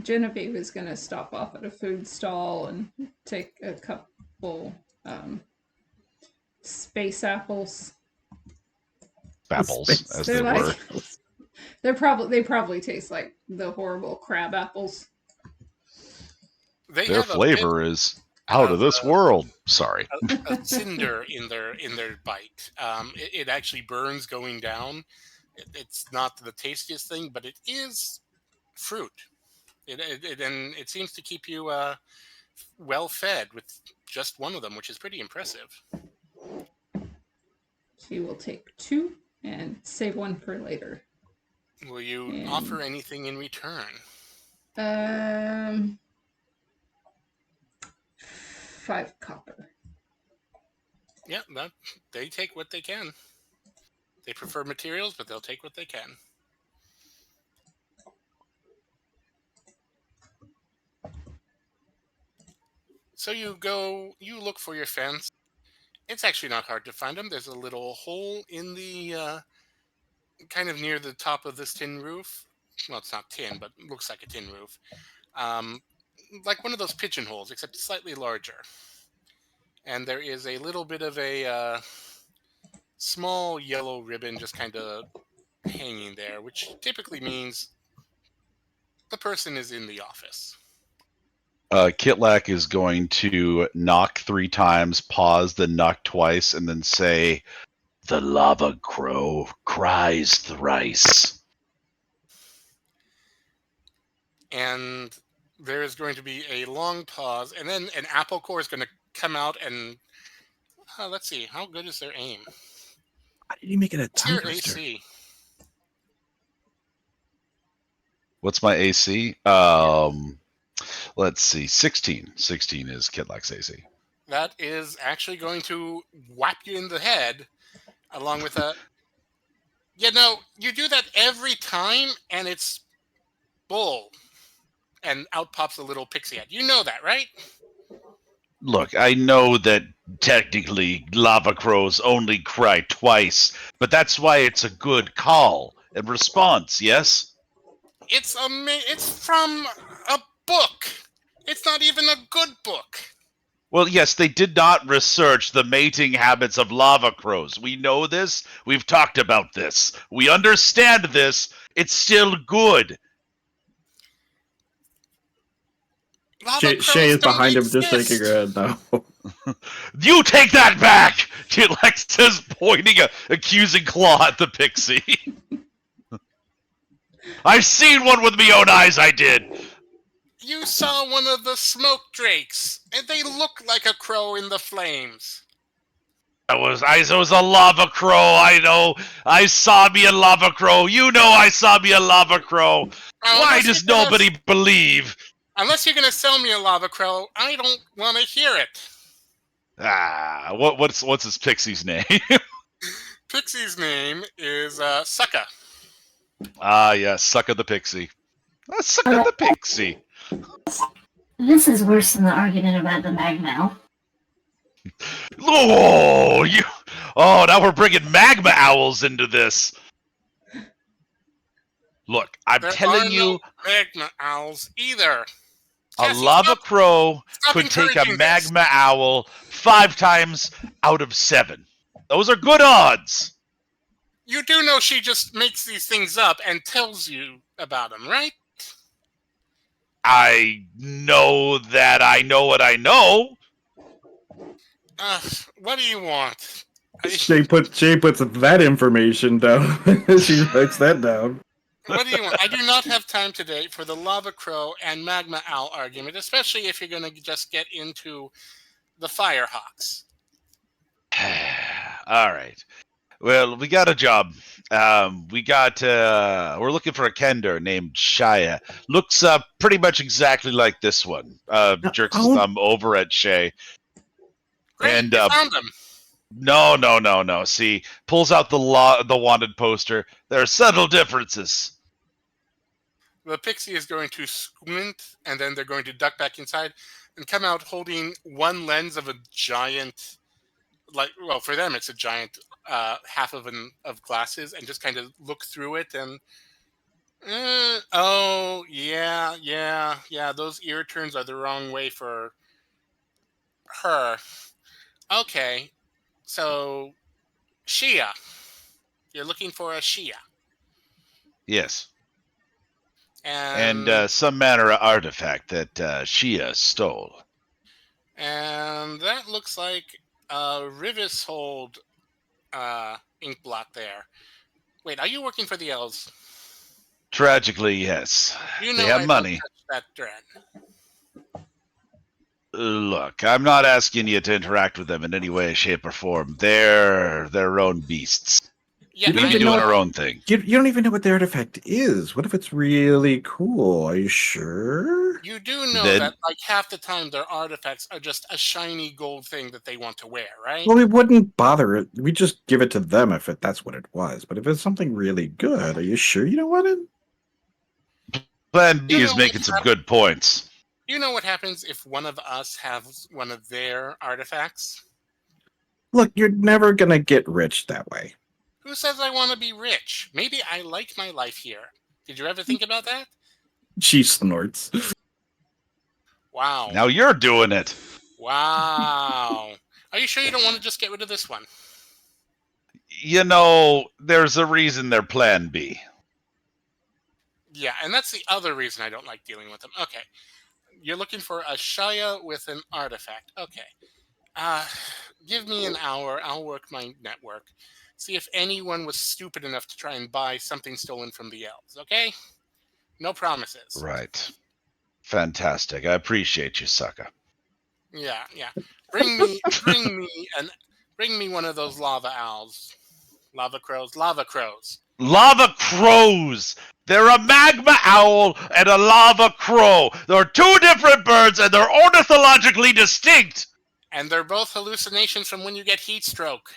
Genevieve is going to stop off at a food stall and take a couple space apples. Apples, as they were. They probably taste like the horrible crab apples. They Their have a bit flavor is out of of this world. Sorry. a cinder in their bite. It actually burns going down. It's not the tastiest thing, but it is fruit. And it seems to keep you well fed with just one of them, which is pretty impressive. He will take 2 and save 1 for later. Will you And- offer anything in return? 5 copper. Yeah, they take what they can. They prefer materials, but they'll take what they can. So you look for your fence. It's actually not hard to find them. There's a little hole in the kind of near the top of this tin roof. Well, it's not tin, but it looks like a tin roof. Like one of those pigeonholes, except slightly larger. And there is a little bit of a small yellow ribbon just kind of hanging there, which typically means the person is in the office. Kitlak is going to knock 3 times, pause, then knock twice, and then say, "The lava crow cries thrice." And there is going to be a long pause, and then an apple core is going to come out and let's see, how good is their aim? Why did you make it a What's tongue your twister? AC? What's my AC? Let's see, 16. 16 is Kitlak's AC. That is actually going to whap you in the head, along with a. You know, you do that every time, and it's bull. And out pops a little pixie head. You know that, right? Look, I know that technically lava crows only cry twice, but that's why it's a good call and response, yes? It's from a book. It's not even a good book. Well, yes, they did not research the mating habits of lava crows. We know this. We've talked about this. We understand this. It's still good. Lava Shay is crows don't behind him, just exist. shaking her head now. You take that back! Kitlak says, pointing a accusing claw at the pixie. I've seen one with me own eyes, I did. You saw one of the smoke drakes, and they look like a crow in the flames. I was a lava crow, I know. I saw me a lava crow. You know I saw me a lava crow. Why does nobody believe? Unless you're going to sell me a lava crow, I don't want to hear it. What's his pixie's name? Pixie's name is Sucka. Yeah, Sucka the pixie. Sucka the pixie. This is worse than the argument about the magma. Oh, now we're bringing magma owls into this. Look, I'm telling you, no magma owls either. a Cassie, lava crow stop could take a encouraging this. magma owl 5 times out of 7. Those are good odds. You do know she just makes these things up and tells you about them, right? I know that I know what I know. What do you want? Shay puts that information down. She writes that down. What do you want? I do not have time today for the lava crow and magma owl argument, especially if you're going to just get into the firehawks. All right. Well, we got a job. We're looking for a kender named Shia. Looks pretty much exactly like this one. Jerks his thumb over at Shay. Great, And you found them. No. See, pulls out the wanted poster. There are subtle differences. The pixie is going to squint, and then they're going to duck back inside and come out holding one lens of a giant, for them it's a giant half of glasses, and just kind of look through it and oh yeah, those ear turns are the wrong way for her. Okay, so Shia, you're looking for a Shia. Yes. And some manner of artifact that Shia stole. and that looks like a Rivis hold ink blot there. Wait, are you working for the elves? Tragically, yes. You They know have I money. don't touch that dread. Look, I'm not asking you to interact with them in any way, shape, or form. They're their own beasts. Yeah, You don't We be even know doing what- our own thing. You don't even know what the artifact is. What if it's really cool? Are you sure? You do know Then- that like half the time their artifacts are just a shiny gold thing that they want to wear, right? Well, we wouldn't bother it. We just give it to them if that's what it was. But if it's something really good, are you sure you don't want it? Plan B You is know making what's some good points. You know what happens if one of us has one of their artifacts? Look, you're never gonna get rich that way. Who says I want to be rich? Maybe I like my life here. Did you ever think about that? She snorts. Wow. Now you're doing it. Wow. Are you sure you don't want to just get rid of this one? You know, there's a reason they're Plan B. Yeah, and that's the other reason I don't like dealing with them. Okay. You're looking for a Shia with an artifact. Okay. Give me an hour. I'll work my network. See if anyone was stupid enough to try and buy something stolen from the elves, okay? No promises. Right. Fantastic. I appreciate you, sucker. Yeah. Bring me one of those lava owls. Lava crows. Lava crows! They're a magma owl and a lava crow. They're two different birds and they're ornithologically distinct. And they're both hallucinations from when you get heat stroke.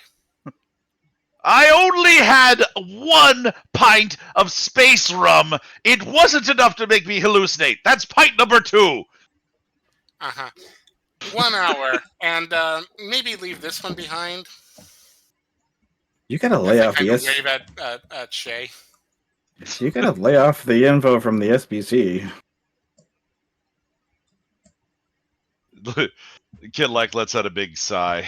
I only had 1 pint of space rum. It wasn't enough to make me hallucinate. That's pint number 2. Uh-huh. 1 hour. And maybe leave this one behind. You gotta lay off the Kind of wave at Shay. You gotta lay off the info from the SBC. Kid like lets out a big sigh.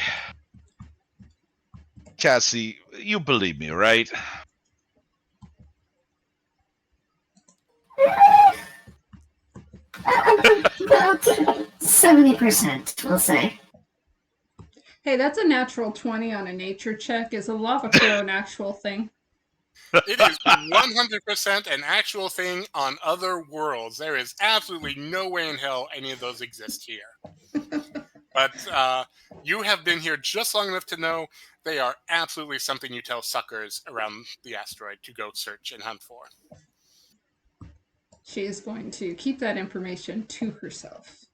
Cassie, you believe me, right? About 70%, we'll say. Hey, that's a natural 20 on a nature check. Is a lava crow an actual thing? It is 100% an actual thing on other worlds. There is absolutely no way in hell any of those exist here. But you have been here just long enough to know they are absolutely something you tell suckers around the asteroid to go search and hunt for. She is going to keep that information to herself.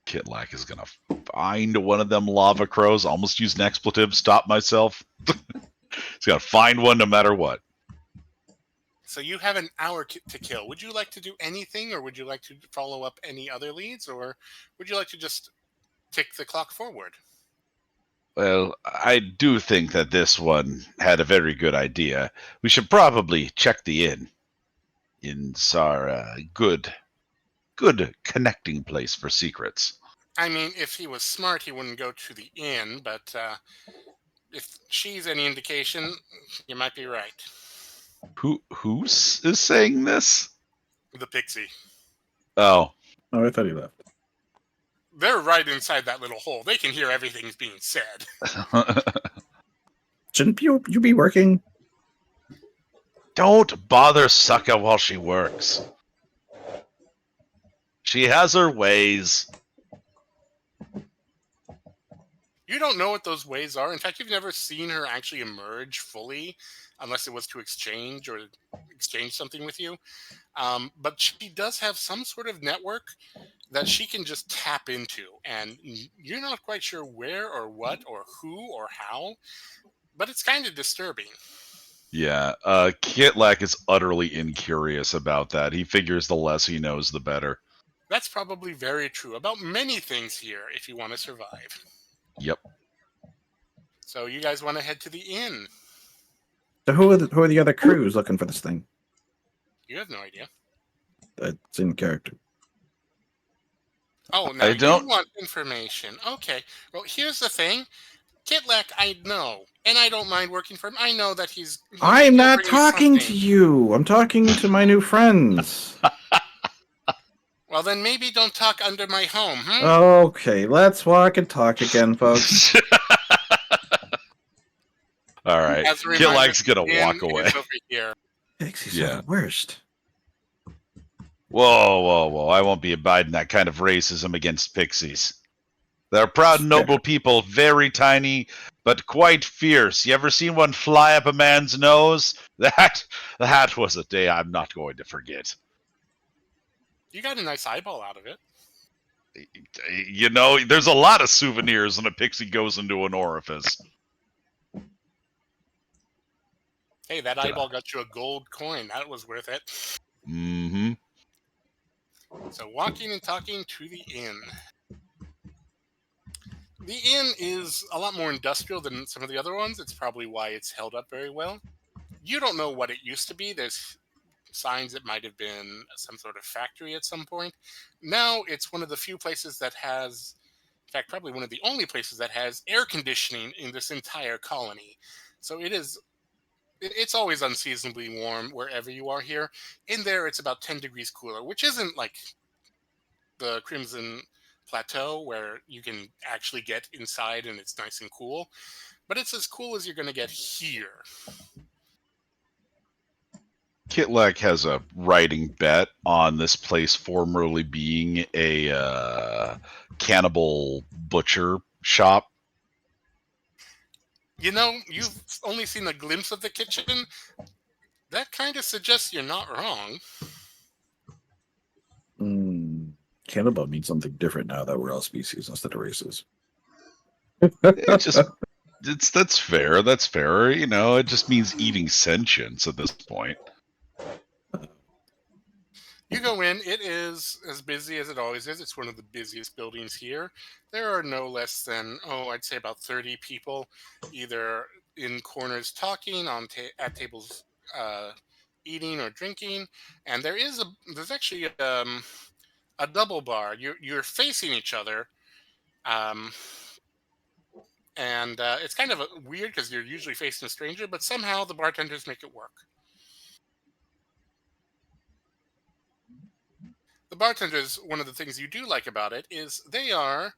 Kitlak is gonna find one of them lava crows. Almost used an expletive. Stop myself. He's gotta find one no matter what. So you have an hour to kill. Would you like to do anything, or would you like to follow up any other leads, or would you like to just tick the clock forward? Well, I do think that this one had a very good idea. We should probably check the inn. Inns are good connecting place for secrets. I mean, if he was smart, he wouldn't go to the inn, but if she's any indication, you might be right. Who is saying this? The pixie. Oh, Oh, I thought he left. They're right inside that little hole. They can hear everything being said. Shouldn't you be working? Don't bother Sucka while she works. She has her ways. You don't know what those ways are. In fact, you've never seen her actually emerge fully, unless it was to exchange something with you. But she does have some sort of network that she can just tap into, and you're not quite sure where or what or who or how, but it's kind of disturbing. Yeah, Kitlak is utterly incurious about that. He figures the less he knows, the better. That's probably very true about many things here if you want to survive. Yep. So you guys want to head to the inn? So who are the other crews looking for this thing? You have no idea. That's in character. Oh, now I don't- you want information. Okay. Well, here's the thing. Kitlak, I know, and I don't mind working for him. I know that he's I'm not bringing talking to something. you. I'm talking to my new friends. Well, then maybe don't talk under my home, hmm? Okay, let's walk and talk again, folks. All right. As a reminder, Kitlak's gonna the walk inn away. is over here. Pixies Yeah. are the worst. Whoa. I won't be abiding that kind of racism against pixies. They're proud, noble people, very tiny, but quite fierce. You ever seen one fly up a man's nose? That was a day I'm not going to forget. You got a nice eyeball out of it. You know, there's a lot of souvenirs when a pixie goes into an orifice. Hey, that eyeball got you a gold coin. That was worth it. Mm-hmm. So walking and talking to the inn. The inn is a lot more industrial than some of the other ones. It's probably why it's held up very well. You don't know what it used to be. There's signs it might have been some sort of factory at some point. Now it's one of the few places that has, in fact, probably one of the only places that has air conditioning in this entire colony. So it's always unseasonably warm wherever you are here. In there, it's about 10 degrees cooler, which isn't like the Crimson Plateau where you can actually get inside and it's nice and cool, but it's as cool as you're going to get here. Kitlak has a writing bet on this place formerly being a cannibal butcher shop. You know, you've only seen a glimpse of the kitchen. That kind of suggests you're not wrong. Cannibal means something different now that we're all species instead of races. That's fair. That's fair. You know, it just means eating sentience at this point. You go in, it is as busy as it always is. It's one of the busiest buildings here. There are no less than, I'd say about 30 people, either in corners talking, at tables eating or drinking. And there's actually a double bar. You're facing each other. And it's kind of weird because you're usually facing a stranger, but somehow the bartenders make it work. The bartenders, one of the things you do like about it is they are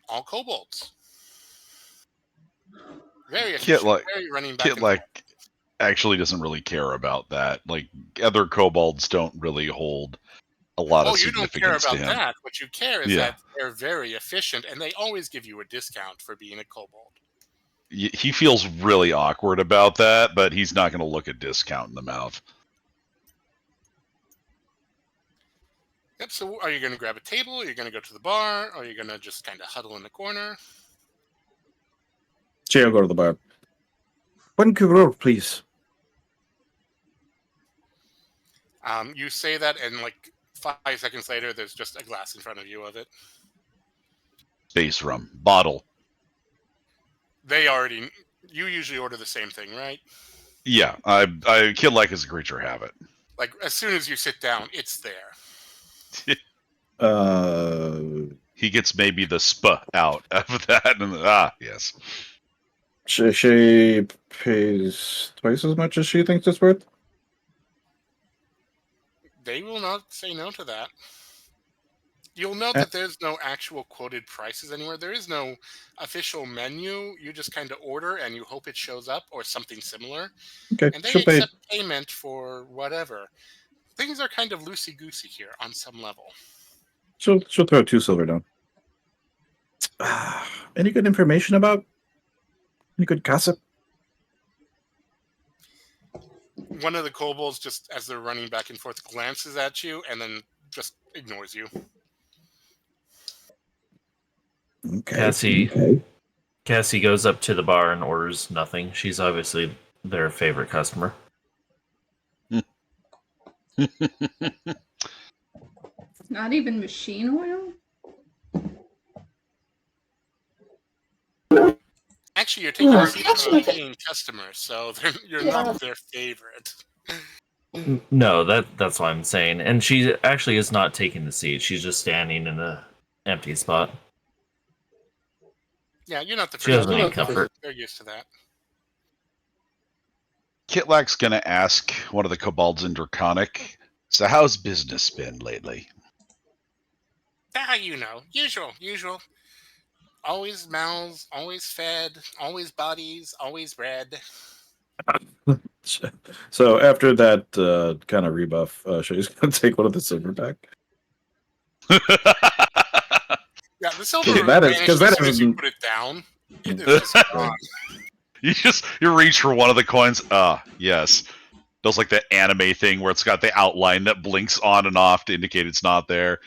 all kobolds. Very efficient, very running back and forth. Actually doesn't really care about that. Like, other kobolds don't really hold a lot of significance. You don't care to about him. that. What you care is that they're very efficient, and they always give you a discount for being a kobold. He feels really awkward about that, but he's not going to look a discount in the mouth. Yep, so are you going to grab a table? Are you going to go to the bar? Or are you going to just kind of huddle in the corner? Jay, I'll go to the bar. One Kugler, please. You say that, and like 5 seconds later, there's just a glass in front of you of it. Space rum. Bottle. You usually order the same thing, right? Yeah, I kid like as a creature habit. Like, as soon as you sit down, it's there. He gets maybe the sp out of that, and yes. She pays twice as much as she thinks it's worth. They will not say no to that. You'll note that there's no actual quoted prices anywhere. There is no official menu. You just kind of order and you hope it shows up or something similar. Okay, and they accept payment for whatever. Things are kind of loosey-goosey here on some level. She'll throw 2 silver down. Any good information about? Any good gossip? One of the kobolds, just as they're running back and forth, glances at you and then just ignores you. Okay. Cassie goes up to the bar and orders nothing. She's obviously their favorite customer. Not even machine oil? Actually, you're taking a seat from paying customers, so you're not their favorite. No, that's what I'm saying. And she actually is not taking the seat. She's just standing in an empty spot. Yeah, you're not the first. She doesn't need comfort. They're used to that. Kitlak's going to ask one of the kobolds in Draconic, so how's business been lately? You know, usual. Always mouths, always fed, always bodies, always bread. So after that kind of rebuff, Shay's going to take one of the silverback. Yeah, the silver That is- vanished 'cause that as soon as you is- put it down. It is just gone. You reach for one of the coins. Yes. Does like the anime thing where it's got the outline that blinks on and off to indicate it's not there.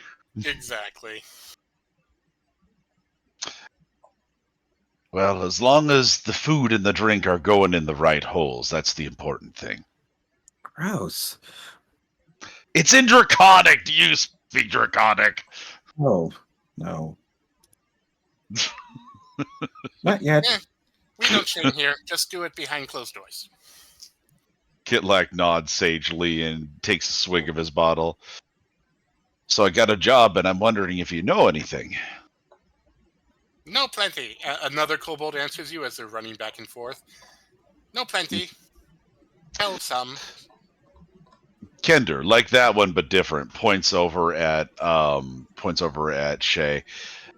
Exactly. Well, as long as the food and the drink are going in the right holes, that's the important thing. Gross. It's in Draconic. Do you speak Draconic? Oh, no. Not yet. We don't shame here. Just do it behind closed doors. Kitlak nods sagely and takes a swig of his bottle. So I got a job, and I'm wondering if you know anything. No, plenty. Another kobold answers you as they're running back and forth. No, plenty. Tell some. Kender, like that one, but different. Points over at Shay.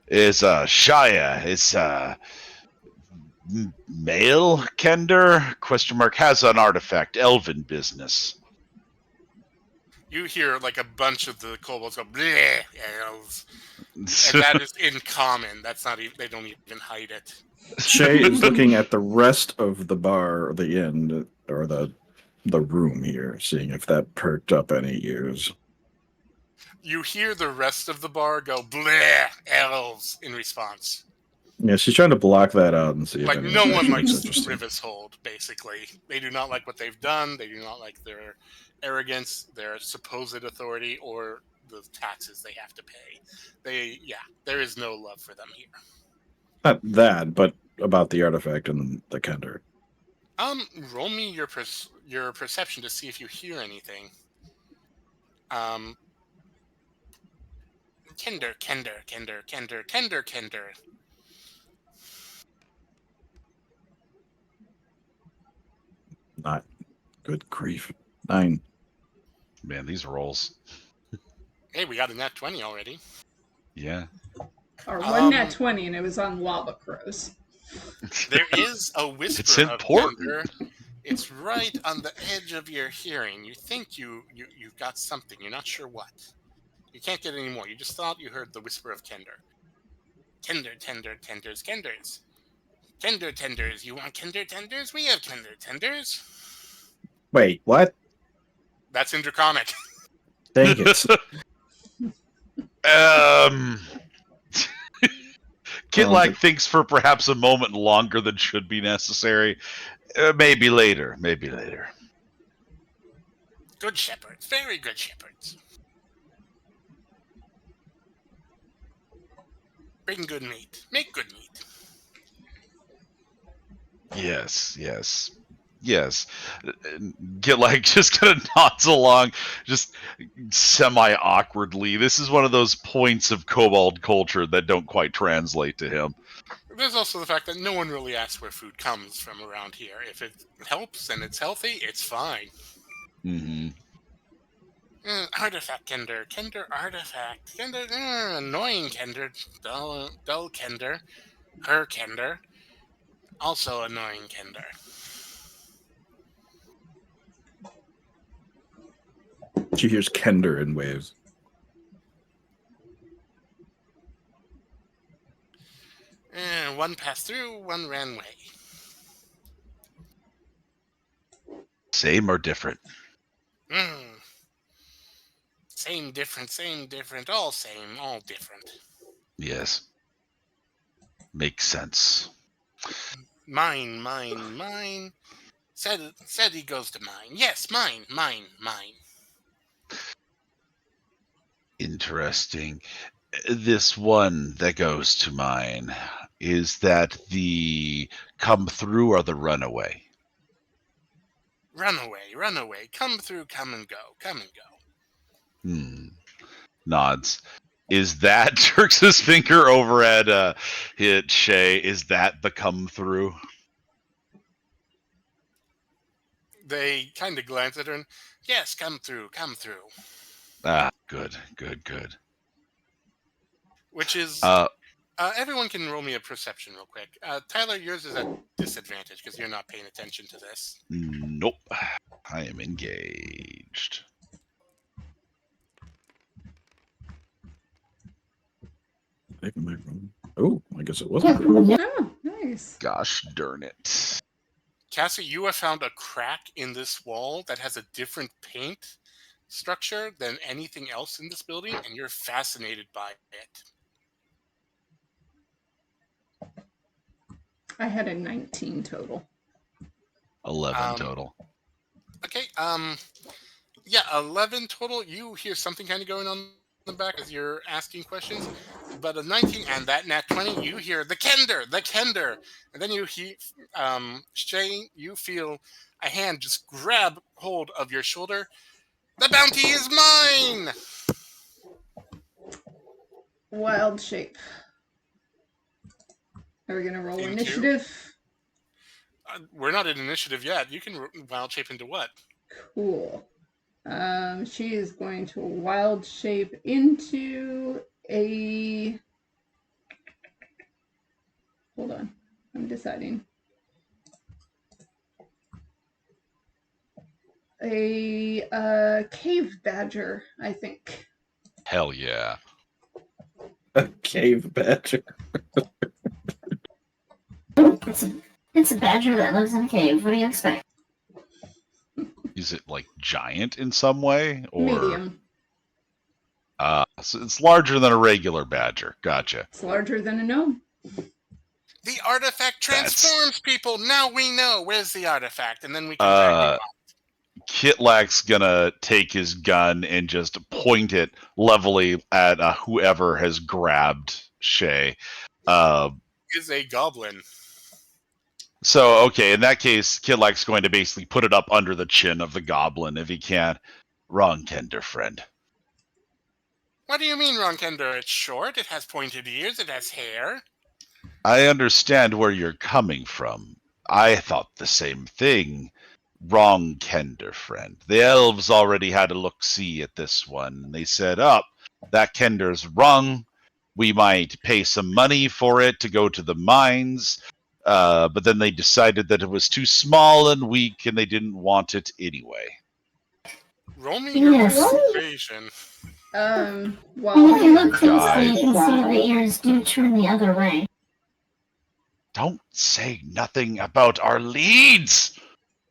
Is Shia? Is male Kender? Question mark has an artifact. Elven business. You hear like a bunch of the kobolds go bleh, elves. And that is in common. That's not even, they don't even hide it. Shay is looking at the rest of the bar, or the inn, or the room here, seeing if that perked up any ears. You hear the rest of the bar go bleh, elves in response. Yeah, she's trying to block that out and see if Like anyone no one actually likes is interested. Rivis Hold, basically. They do not like what they've done. They do not like their arrogance, their supposed authority, or the taxes they have to pay. There is no love for them here. Not that, but about the artifact and the Kender. Roll me your perception to see if you hear anything. Kender. Not good grief. 9. Man, these rolls. Hey, we got a nat 20 already. Yeah. Or one nat 20, and it was on Lava Crows. There is a whisper It's of important. Kender. It's right on the edge of your hearing. You think you've got something. You're not sure what. You can't get any more. You just thought you heard the whisper of Kender. Kender, tenders. Kender tenders. You want Kender tenders? We have Kender tenders. Wait, what? That's in Draconic. Dang it. Kitlak thinks for perhaps a moment longer than should be necessary. Maybe later. Good shepherds. Very good shepherds. Bring good meat. Make good meat. Yes. Kitlak just kind of nods along, just semi-awkwardly. This is one of those points of kobold culture that don't quite translate to him. There's also the fact that no one really asks where food comes from around here. If it helps and it's healthy, it's fine. Mm-hmm. Artifact Kender. Kender artifact. Kender, annoying Kender. Dull Kender. Her Kender. Also annoying Kender. She hears Kender in waves. One passed through, one ran away. Same or different? Same, different, all same, all different. Yes. Makes sense. Mine. Said he goes to mine. Yes, mine. Interesting. This one that goes to mine, is that the come through or the runaway? Runaway. Come through, come and go. Nods. Is that jerks his finger over at hit Shay? Is that the come through? They kind of glance at her and, yes, come through. Ah, good. which is everyone can roll me a perception real quick. Tyler, yours is at disadvantage because you're not paying attention to this. Nope. I am engaged. Oh, I guess it wasn't. Oh, nice. Gosh darn it. Cassie, you have found a crack in this wall that has a different paint structure than anything else in this building, and you're fascinated by it. I had a 19 total. 11 total. Okay, yeah, 11 total. You hear something kind of going on in the back as you're asking questions, but a 19 and that nat 20, you hear the Kender, and then you hear, Shane, you feel a hand just grab hold of your shoulder. The bounty is mine! Wild shape. Are we gonna roll Into? initiative? We're not in initiative yet. You can wild shape into what? Cool. She is going to wild shape into a. Hold on, I'm deciding. A cave badger, I think. Hell yeah. A cave badger. It's a badger that lives in a cave. What do you expect? Is it like giant in some way? Or Medium. So it's larger than a regular badger. Gotcha. It's larger than a gnome. The artifact transforms people. Now we know. Where's the artifact? And then we can drag it Kitlak's gonna take his gun and just point it levelly at whoever has grabbed Shay. Is a goblin. So, okay, in that case, Kitlak's going to basically put it up under the chin of the goblin if he can. Wrong, Kender friend. What do you mean, Ronkender? It's short, it has pointed ears, it has hair. I understand where you're coming from. I thought the same thing. Wrong, Kender friend. The elves already had a look-see at this one. They said, that Kender's wrong. We might pay some money for it to go to the mines. But then they decided that it was too small and weak, and they didn't want it anyway. Roll me your Yes. persuasion. If Well, you look closely, Guys. you can see the ears do turn the other way. Don't say nothing about our leads!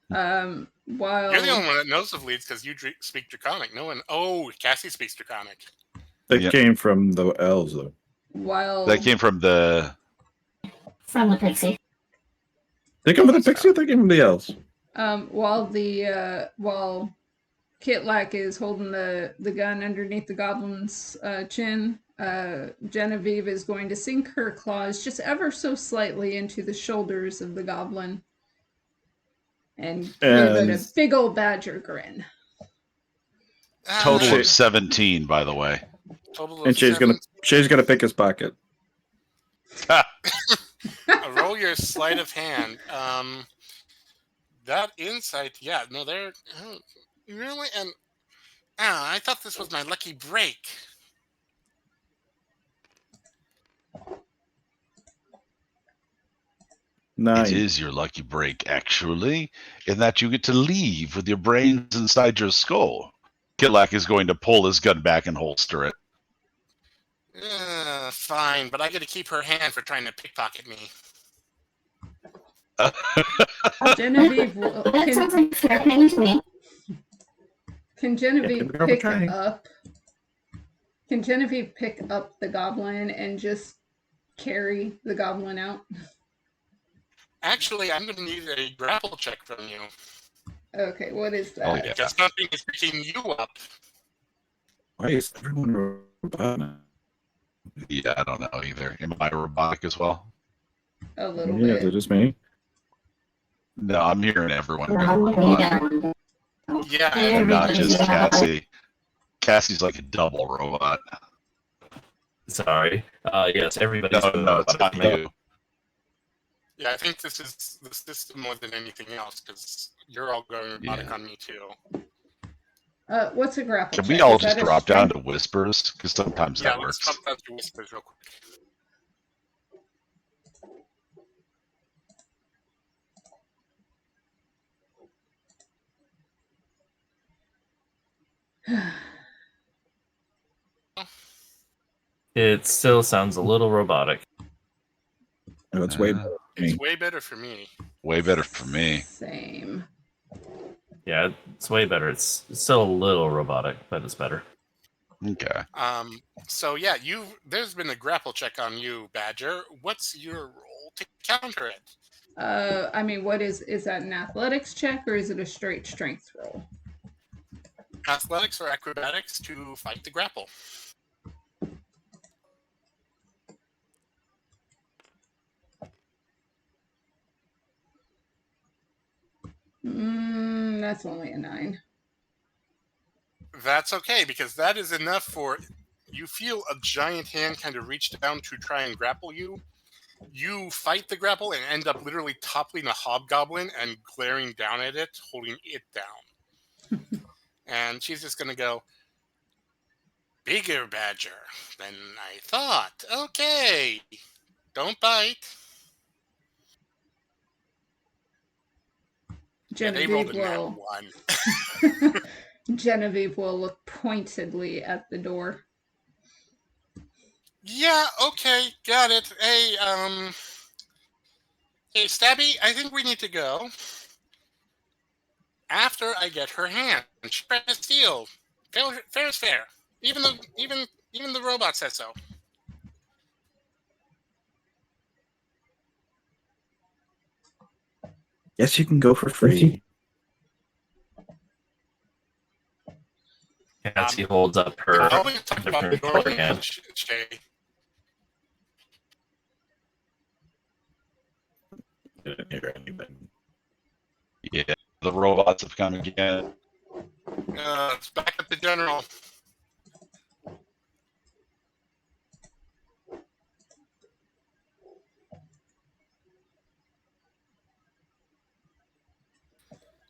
while You're the only one that knows of leads because you speak Draconic. No one. Oh, Cassie speaks Draconic. That Yep. came from the elves, though. while That came from the... From the pixie. They come from the pixie. Or they came from the elves. while Kitlak is holding the gun underneath the goblin's chin, Genevieve is going to sink her claws just ever so slightly into the shoulders of the goblin and give it a And- big old badger grin. Total Shit. of 17, by the way. Total of And Shay's gonna pick his pocket. roll your sleight of hand. That insight, yeah, no, they're really, and I thought this was my lucky break. Nice. It is your lucky break, actually, in that you get to leave with your brains inside your skull. Kitlak is going to pull his gun back and holster it. Fine, but I get to keep her hand for trying to pickpocket me. Genevieve, That sounds like fair paying to me. can Genevieve Yeah, pick trying. up? Can Genevieve pick up the goblin and just carry the goblin out? Actually, I'm going to need a grapple check from you. Okay, what is that? Oh, yeah. Because nothing is picking you up. Why is everyone robotic? Yeah, I don't know either. Am I robotic as well? A little Yeah, is it bit. just me? No, I'm hearing everyone. Yeah. Yeah, And not Everybody's just a robot. Cassie. Cassie's like a double robot. Sorry. Yes, everybody's No, it's not you. yeah. I think this is the system more than anything else because you're all going robotic Yeah. on me too. What's a grapple Can check? we all Is just that a drop down strength? to whispers? Because sometimes Yeah, that let's works. talk about the whispers real quick. It still sounds a little robotic. No, it's way Uh, better for It's me. way better for me. Way better for me. Same. Yeah, it's way better. It's still a little robotic, but it's better. Okay. So yeah, there's been a grapple check on you, Badger. What's your role to counter it? I mean, what is that an athletics check or is it a straight strength roll? Athletics or acrobatics to fight the grapple. That's only a 9. That's okay, because that is enough for you feel a giant hand kind of reach down to try and grapple you. You fight the grapple and end up literally toppling a hobgoblin and glaring down at it, holding it down. And she's just going to go, bigger Badger than I thought. Okay, don't bite. Yeah, they rolled Genevieve a nat will 1. Genevieve will look pointedly at the door. Yeah, okay, got it. Hey, Stabby, I think we need to go. After I get her hand, she's trying to steal. Fair is fair. Even the robot says so. Yes, you can go for free. Cassie holds up her I always talk about different your color hand. Shay. Didn't hear anything. Yeah. The robots have come again. It's back at the general.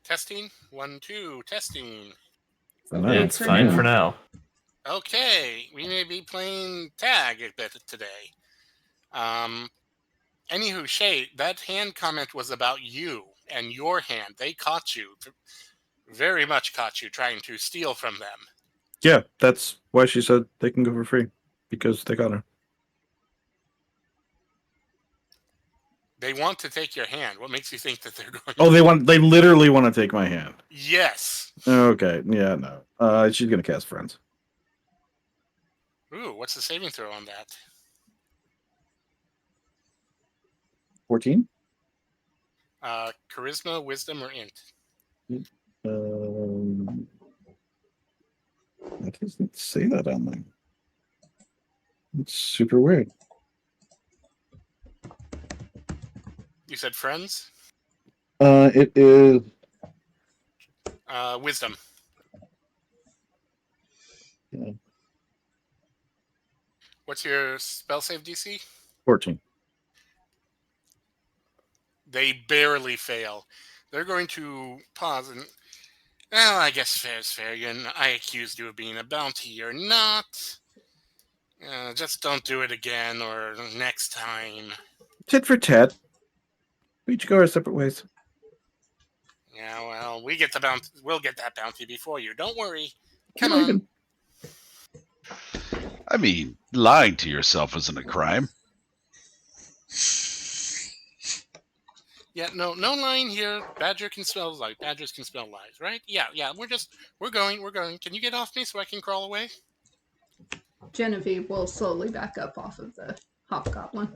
Testing. 1, 2. Testing. It's for fine now. for now. Okay, we may be playing tag a bit today. Anywho, Shay, that hand comment was about you and your hand. They caught you, very much caught you trying to steal from them. Yeah, that's why she said they can go for free, because they got her. They want to take your hand. What makes you think that they're going? Oh, they literally want to take my hand. Yes. Okay, yeah, no. She's gonna cast Friends. Ooh, what's the saving throw on that? 14. Charisma, wisdom, or int? That doesn't say that on there. It's super weird. You said friends? It is Wisdom. Yeah. What's your spell save DC? 14. They barely fail. They're going to pause and, well, I guess fair's fair. I accused you of being a bounty. You're not. Just don't do it again or next time. Tit for tat. We each go our separate ways. Yeah, well, we get the bounty. We'll get that bounty before you. Don't worry. Come Not on. even- I mean, lying to yourself isn't a crime. Yeah, no lying here. Badger can smell lies. Badgers can smell lies, right? Yeah. We're going. Can you get off me so I can crawl away? Genevieve will slowly back up off of the hobgoblin.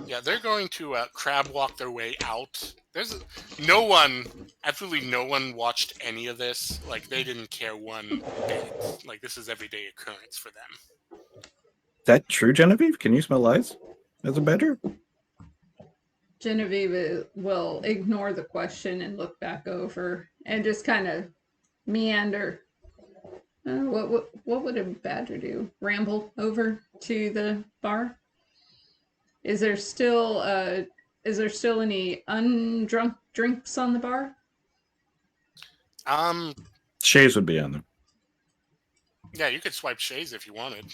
Yeah, they're going to crab walk their way out. There's absolutely no one watched any of this. Like, they didn't care one bit. Like, this is everyday occurrence for them. Is that true, Genevieve? Can you smell lies as a badger? Genevieve will ignore the question and look back over and just kind of meander. What would a badger do? Ramble over to the bar? Is there still any undrunk drinks on the bar? Shays would be on there. Yeah, you could swipe Shays if you wanted.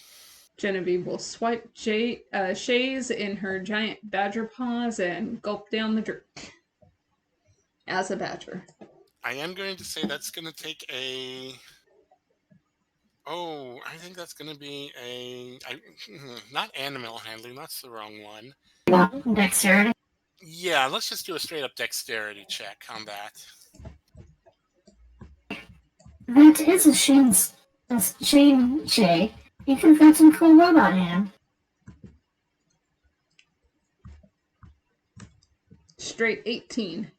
Genevieve will swipe Shays in her giant badger paws and gulp down the drink as a badger. I am going to say that's going to take a. Oh, I think that's going to be not animal handling. That's the wrong one. Dexterity. Yeah, let's just do a straight up dexterity check on that. That is a shame, Shay. You can have some cool robot hand. Straight 18.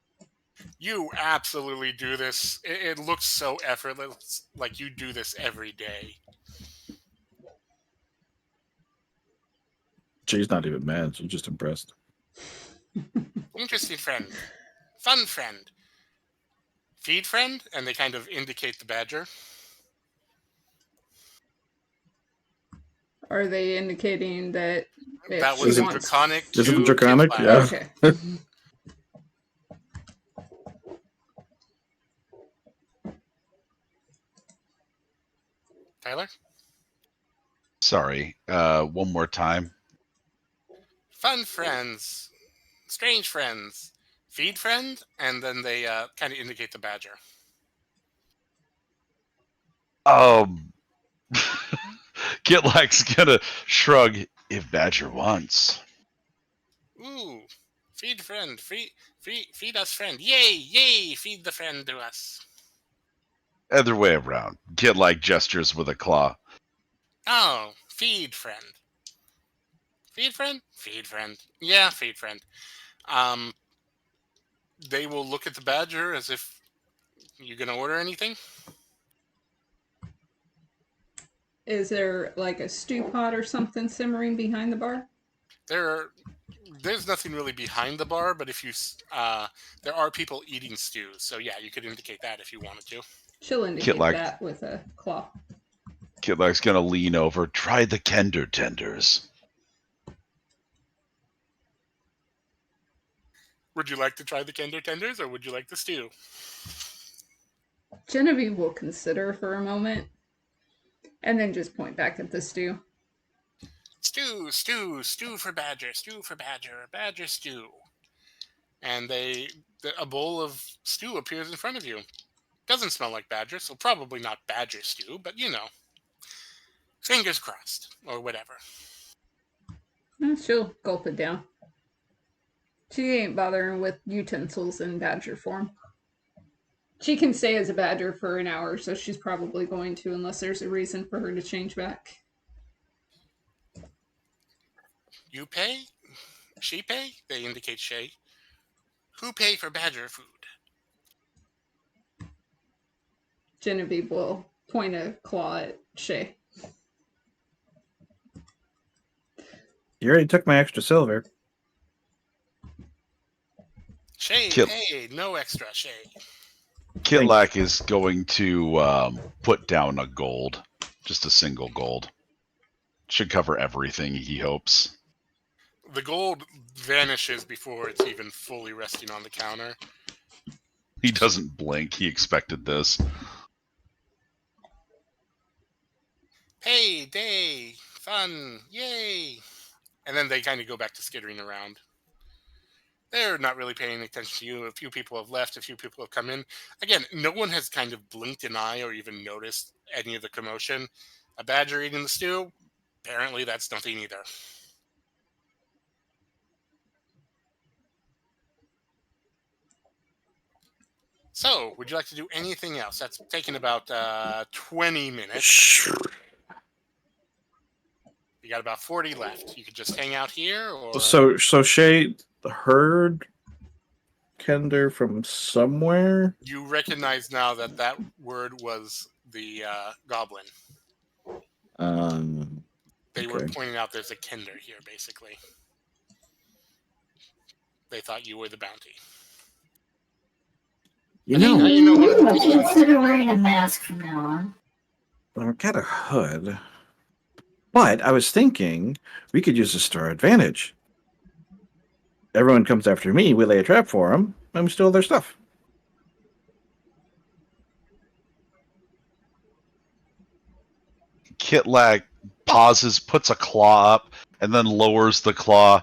You absolutely do this. It looks so effortless, like you do this every day. She's not even mad. She's just impressed. Interesting friend. Fun friend. Feed friend? And they kind of indicate the badger. Are they indicating that That she was in wants... Draconic. Is it to Draconic? Kid Yeah. Black. Okay. Tyler? Sorry. One more time. Fun friends. Strange friends. Feed friend? And then they kind of indicate the badger. Gitlak's gonna shrug. If Badger wants. Ooh. Feed friend. Feed us friend. Yay! Yay! Feed the friend to us. Other way around. Gitlak gestures with a claw. Oh, feed friend. Feed friend? Feed friend. Yeah, feed friend. They will look at the badger as if you gonna order anything. Is there like a stew pot or something simmering behind the bar? There's nothing really behind the bar, but if you there are people eating stew, so yeah, you could indicate that if you wanted to. She'll indicate Gitlak. that with a claw. Gitlak's gonna lean over. Try the Kender tenders. Would you like to try the Kender tenders, or would you like the stew? Genevieve will consider for a moment and then just point back at the stew. Stew for badger, badger stew. And a bowl of stew appears in front of you. Doesn't smell like badger, so probably not badger stew, but you know. Fingers crossed, or whatever. She'll gulp it down. She ain't bothering with utensils in badger form. She can stay as a badger for an hour, so she's probably going to, unless there's a reason for her to change back. You pay? She pay? They indicate Shay. Who pay for badger food? Genevieve will point a claw at Shay. You already took my extra silver. Shay, Kill- pay. No extra, Shay. Gitlak is going to put down a gold. Just a single gold. Should cover everything, he hopes. The gold vanishes before it's even fully resting on the counter. He doesn't blink. He expected this. Hey, day, fun, yay. And then they kind of go back to skittering around. They're not really paying attention to you. A few people have left. A few people have come in. Again, no one has kind of blinked an eye or even noticed any of the commotion. A badger eating the stew? Apparently that's nothing either. So, would you like to do anything else? That's taken about 20 minutes. You got about 40 left. You could just hang out here, or So Shay heard Kender from somewhere. you recognize now that that word was the goblin. They were Okay. pointing out there's a Kender here, basically. They thought you were the bounty. You Now know, you know what Ooh, it means. consider wearing a mask from now on. I've got a hood. But I was thinking we could use this to our advantage. Everyone comes after me, we lay a trap for them, and we steal their stuff. Kitlak pauses, puts a claw up, and then lowers the claw.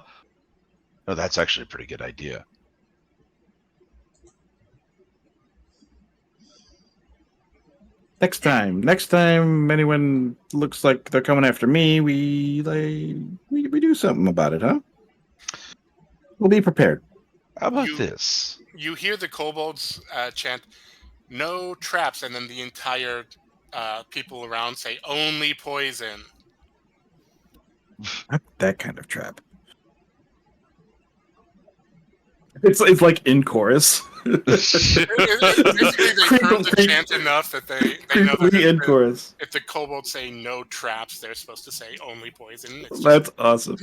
Oh, that's actually a pretty good idea. Next time anyone looks like they're coming after me, we do something about it, huh? We'll be prepared. How about You- this? You hear the kobolds chant, "No traps," and then the entire people around say, "Only poison." Not that kind of trap. It's like in chorus. Basically, they've heard the chant enough that they know that Creepily in chorus. if the kobolds say "no traps," they're supposed to say "only poison." It's just- That's awesome.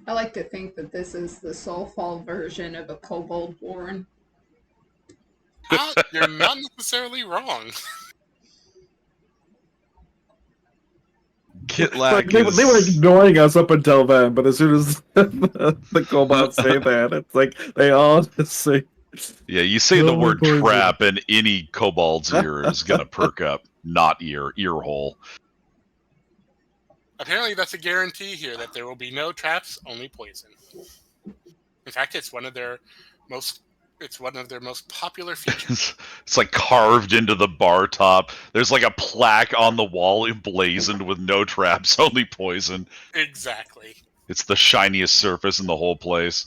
I like to think that this is the Soulfall version of a Kobold Warren. You're not necessarily wrong. Kitlak Like they were ignoring us up until then, but as soon as the kobolds say that, it's like they all just say, Yeah, you say the No word poison. trap, and any kobold's ear is gonna perk up. Not ear hole. Apparently, that's a guarantee here that there will be no traps, only poison. In fact, it's one of their most popular features. It's like carved into the bar top. There's like a plaque on the wall emblazoned with no traps, only poison. Exactly. It's the shiniest surface in the whole place.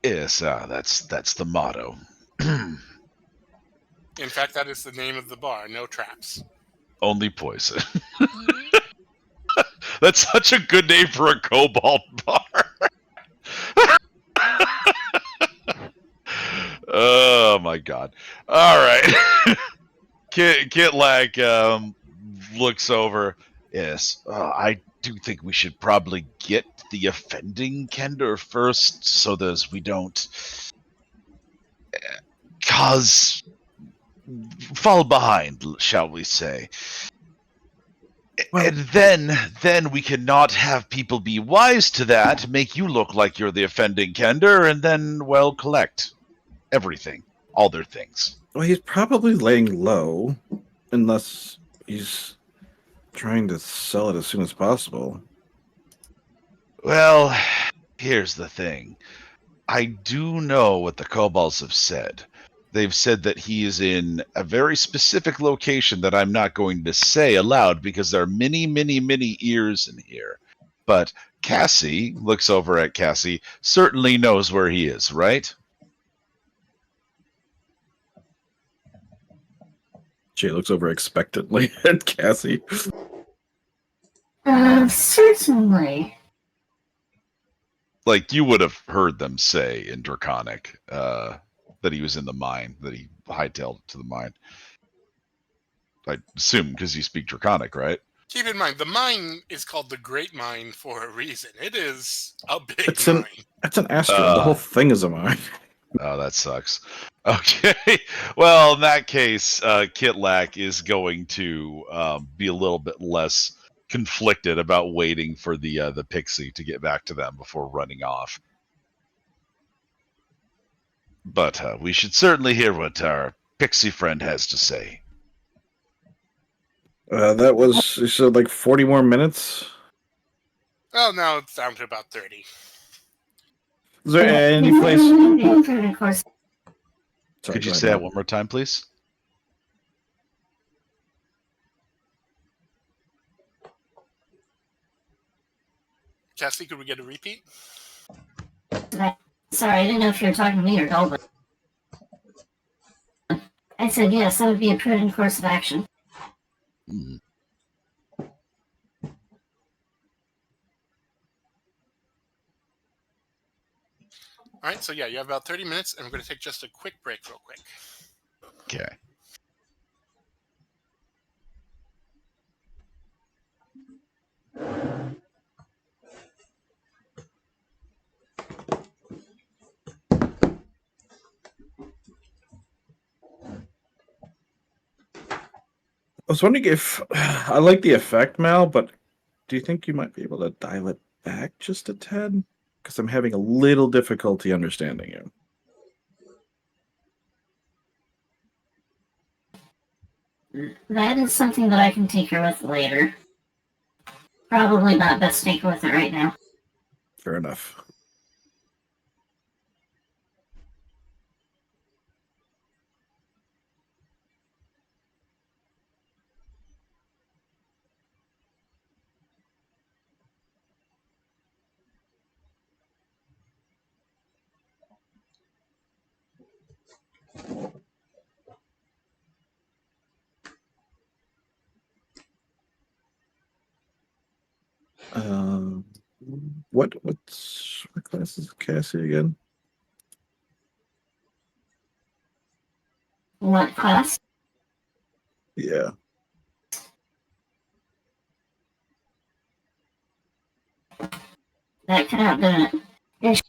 Yes, that's the motto. In fact, that is the name of the bar. No traps. Only poison. That's such a good name for a kobold bar. Oh my god. All right. Kitlak looks over. Yes, I do think we should probably get the offending Kender first so that we don't fall behind, shall we say. Well- And then we cannot have people be wise to that, make you look like you're the offending Kender, and then, well, collect everything, all their things. well, he's probably laying low, unless he's trying to sell it as soon as possible. Well, here's the thing. I do know what the kobolds have said. They've said that he is in a very specific location that I'm not going to say aloud because there are many, many, many ears in here. But Cassie, looks over at Cassie, certainly knows where he is, right? Jay looks over expectantly at Cassie. Certainly. Like, you would have heard them say in Draconic that he was in the mine, that he hightailed it to the mine. I assume because you speak Draconic, right? Keep in mind, the mine is called the Great Mine for a reason. It is a big It's an- mine. That's an asteroid. The whole thing is a mine. Oh, that sucks. Okay. Well, in that case, Kitlak is going to be a little bit less conflicted about waiting for the pixie to get back to them before running off. But we should certainly hear what our pixie friend has to say. That was, you said, like 40 more minutes. Well, now it's down to about 30. Is there any place? Of course. Sorry, Could you go say ahead. that one more time, please? Cassie, could we get a repeat? Sorry, I didn't know if you were talking to me or Dolby. I said yes, that would be a prudent course of action. Hmm. All right, so yeah, you have about 30 minutes, and we're going to take just a quick break real quick. Okay. I was wondering if I like the effect, Mal, but do you think you might be able to dial it back just a tad? Because I'm having a little difficulty understanding you. that is something that I can tinker with later. Probably not best to tinker with it right now. Fair enough. What class is Cassie again? What class? Yeah. That could outdo it.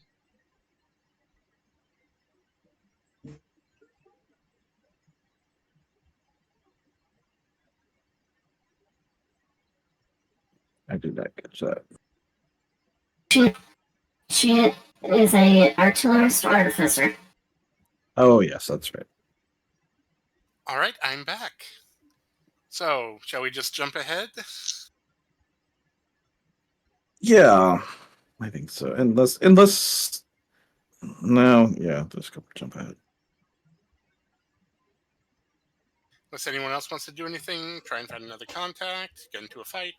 I did not catch that. She is a artillerist artificer. Oh yes, that's right. All right, I'm back. So, shall we just jump ahead? Yeah, I think so. Unless no, yeah, just go jump ahead. Unless anyone else wants to do anything, try and find another contact, get into a fight.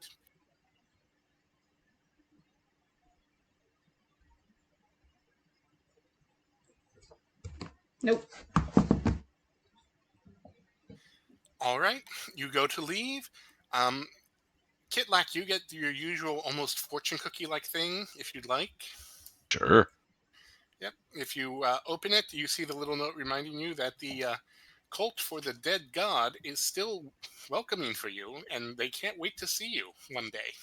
Nope. All right, you go to leave. Kitlak, you get your usual almost fortune cookie-like thing, if you'd like. Sure. Yep. If you open it, you see the little note reminding you that the cult for the dead god is still welcoming for you, and they can't wait to see you one day.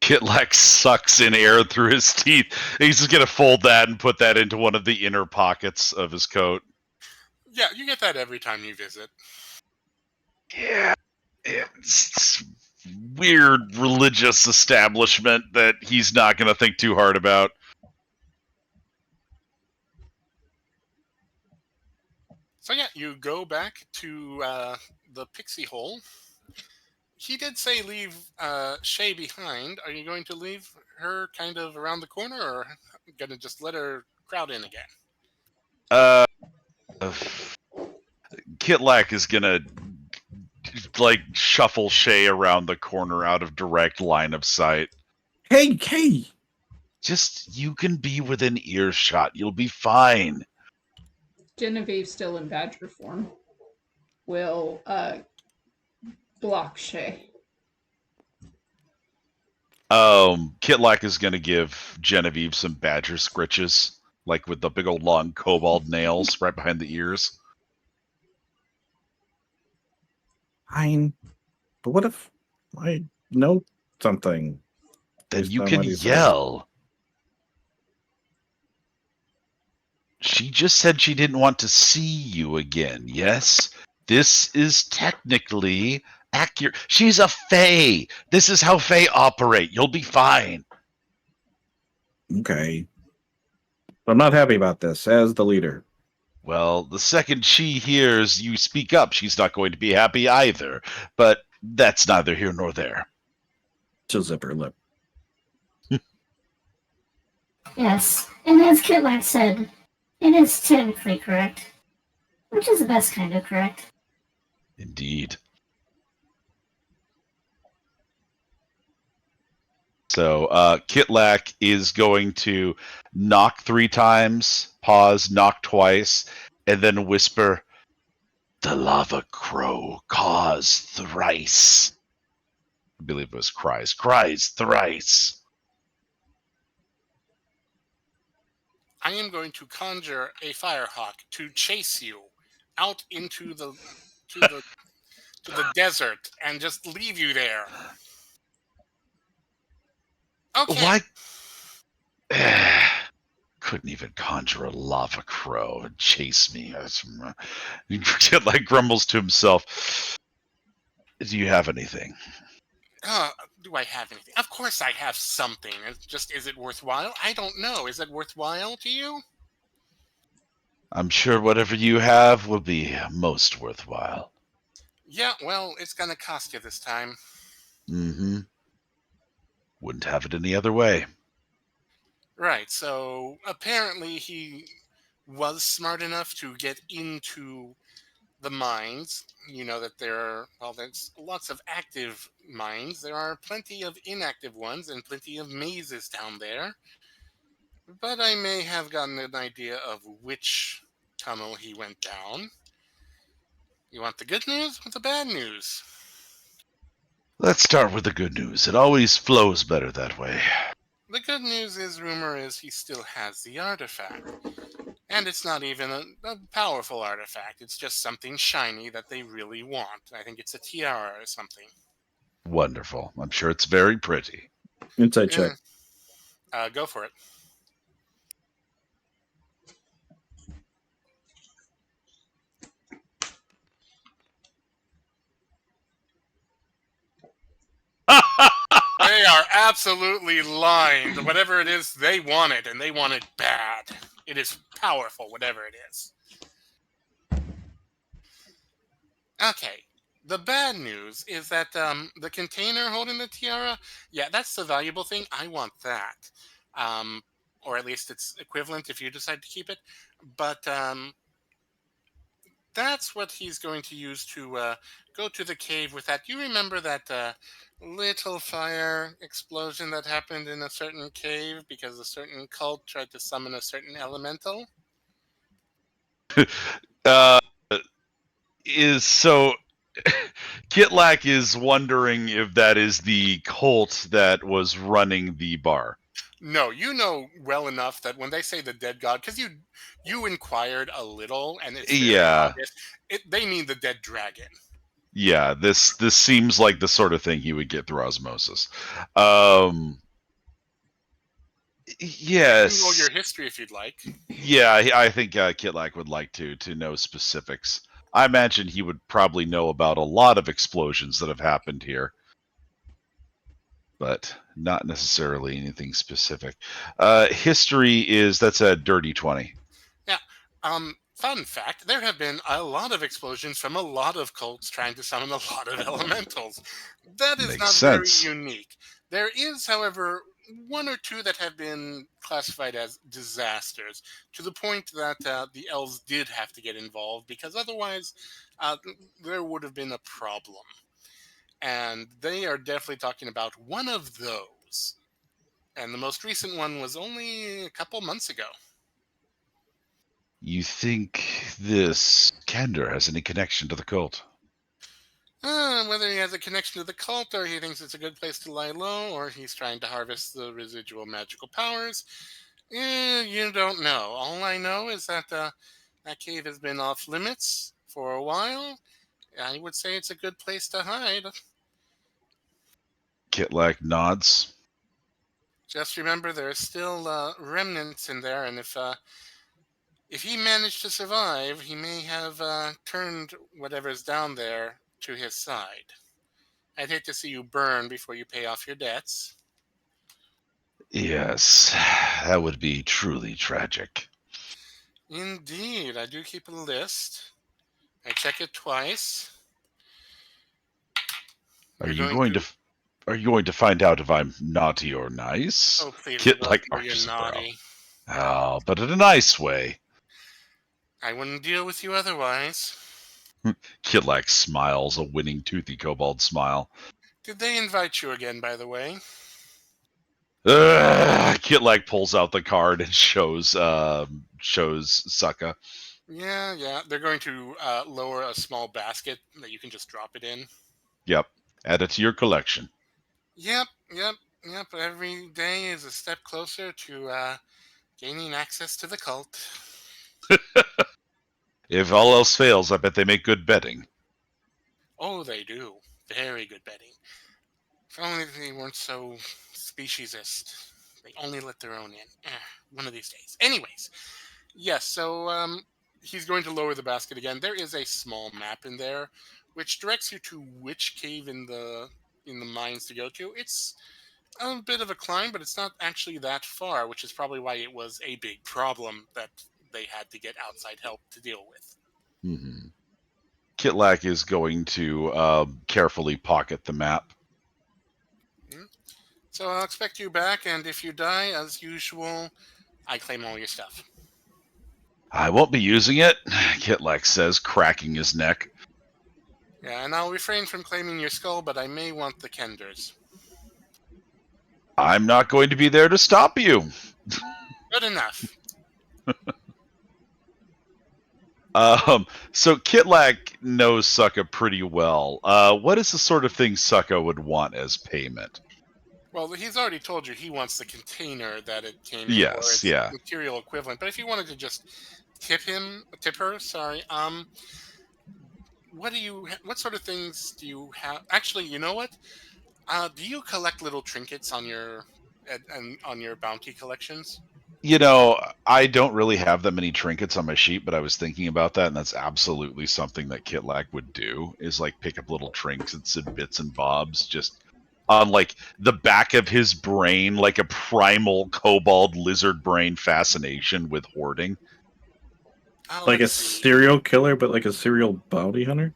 Kitlak sucks in air through his teeth. He's just gonna fold that and put that into one of the inner pockets of his coat. Yeah, you get that every time you visit. Yeah, it's weird religious establishment that he's not gonna think too hard about. So yeah, you go back to the pixie hole. He did say leave Shay behind. Are you going to leave her kind of around the corner, or going to just let her crowd in again? Kitlak is gonna like shuffle Shay around the corner out of direct line of sight. Hey! Just you can be within earshot. You'll be fine. Genevieve, still in badger form, will block Shay. Kitlak is gonna give Genevieve some badger scritches, like with the big old long cobalt nails right behind the ears. Fine. But what if I know something? Then Based you on can what he said. yell. She just said she didn't want to see you again, yes? This is technically accurate. She's a fae. This is how fae operate. You'll be fine. Okay. I'm not happy about this as the leader. Well, the second she hears you speak up, she's not going to be happy either. But that's neither here nor there. She'll zip her lip. Yes, and as Kitlak said, it is technically correct. Which is the best kind of correct. Indeed. So Kitlak is going to knock 3 times, pause, knock twice, and then whisper, "The lava crow caws thrice." I believe it was cries thrice. I am going to conjure a firehawk to chase you out into the to the desert and just leave you there. Okay. Why? Couldn't even conjure a lava crow and chase me. Kitlak grumbles to himself. Do you have anything? Do I have anything? Of course I have something. It's just, is it worthwhile? I don't know. Is it worthwhile to you? I'm sure whatever you have will be most worthwhile. Yeah, well, it's gonna cost you this time. Mm-hmm. Wouldn't have it any other way. Right, so apparently he was smart enough to get into the mines. You know that there's lots of active mines. There are plenty of inactive ones and plenty of mazes down there. But I may have gotten an idea of which tunnel he went down. You want the good news or the bad news? Let's start with the good news. It always flows better that way. The good news is, rumor is he still has the artifact. And it's not even a powerful artifact. It's just something shiny that they really want. I think it's a tiara or something. Wonderful. I'm sure it's very pretty. Insight check. Go for it. They are absolutely lying. Whatever it is, they want it, and they want it bad. It is powerful, whatever it is. Okay. The bad news is that the container holding the tiara, yeah, that's the valuable thing. I want that. Or at least it's equivalent if you decide to keep it. But that's what he's going to use to go to the cave with that. You remember that little fire explosion that happened in a certain cave because a certain cult tried to summon a certain elemental? Uh, is so. Kitlak is wondering if that is the cult that was running the bar. No, you know well enough that when they say the dead god, because you inquired a little, and it's very Yeah. obvious, they mean the dead dragon. Yeah, this seems like the sort of thing he would get through osmosis. Yes. You know your history if you'd like. Yeah, I think Kitlak would like to know specifics. I imagine he would probably know about a lot of explosions that have happened here, but not necessarily anything specific. History that's a dirty 20. Fun fact, there have been a lot of explosions from a lot of cults trying to summon a lot of elementals. That is Makes not sense. very unique. There is, however, one or two that have been classified as disasters, to the point that the elves did have to get involved, because otherwise there would have been a problem. And they are definitely talking about one of those. And the most recent one was only a couple months ago. You think this Kander has any connection to the cult? Whether he has a connection to the cult, or he thinks it's a good place to lie low, or he's trying to harvest the residual magical powers, you don't know. All I know is that that cave has been off limits for a while. I would say it's a good place to hide. Kitlak nods. Just remember, there are still remnants in there, and if he managed to survive, he may have turned whatever's down there to his side. I'd hate to see you burn before you pay off your debts. Yes, that would be truly tragic. Indeed, I do keep a list. I check it twice. Are you going to find out if I'm naughty or nice? Oh, please, Kitlak you're arches a brow. naughty. Oh, but in a nice way. I wouldn't deal with you otherwise. Kitlak smiles, a winning, toothy kobold smile. Did they invite you again, by the way? Kitlak pulls out the card and shows Sukka. Yeah. They're going to lower a small basket that you can just drop it in. Yep. Add it to your collection. Yep. Every day is a step closer to gaining access to the cult. If all else fails, I bet they make good betting. Oh, they do. Very good betting. If only they weren't so speciesist. They only let their own in. One of these days. Anyways, yes, so he's going to lower the basket again. There is a small map in there which directs you to which cave in the mines to go to. It's a bit of a climb, but it's not actually that far, which is probably why it was a big problem that they had to get outside help to deal with. Mm-hmm. Kitlak is going to carefully pocket the map. So I'll expect you back, and if you die, as usual, I claim all your stuff. I won't be using it, Kitlak says, cracking his neck. Yeah, and I'll refrain from claiming your skull, but I may want the Kenders. I'm not going to be there to stop you. Good enough. So Kitlak knows Sukka pretty well. What is the sort of thing Sukka would want as payment? Well, he's already told you he wants the container that it came in, or Yes, its yeah. material equivalent. But if you wanted to just tip her, what sort of things do you have? Actually, you know what? Do you collect little trinkets on your on your bounty collections? You know, I don't really have that many trinkets on my sheet, but I was thinking about that, and that's absolutely something that Kitlak would do, is like pick up little trinkets and bits and bobs just on like the back of his brain, like a primal kobold lizard brain fascination with hoarding. Like a Let's see. serial killer, but like a serial bounty hunter?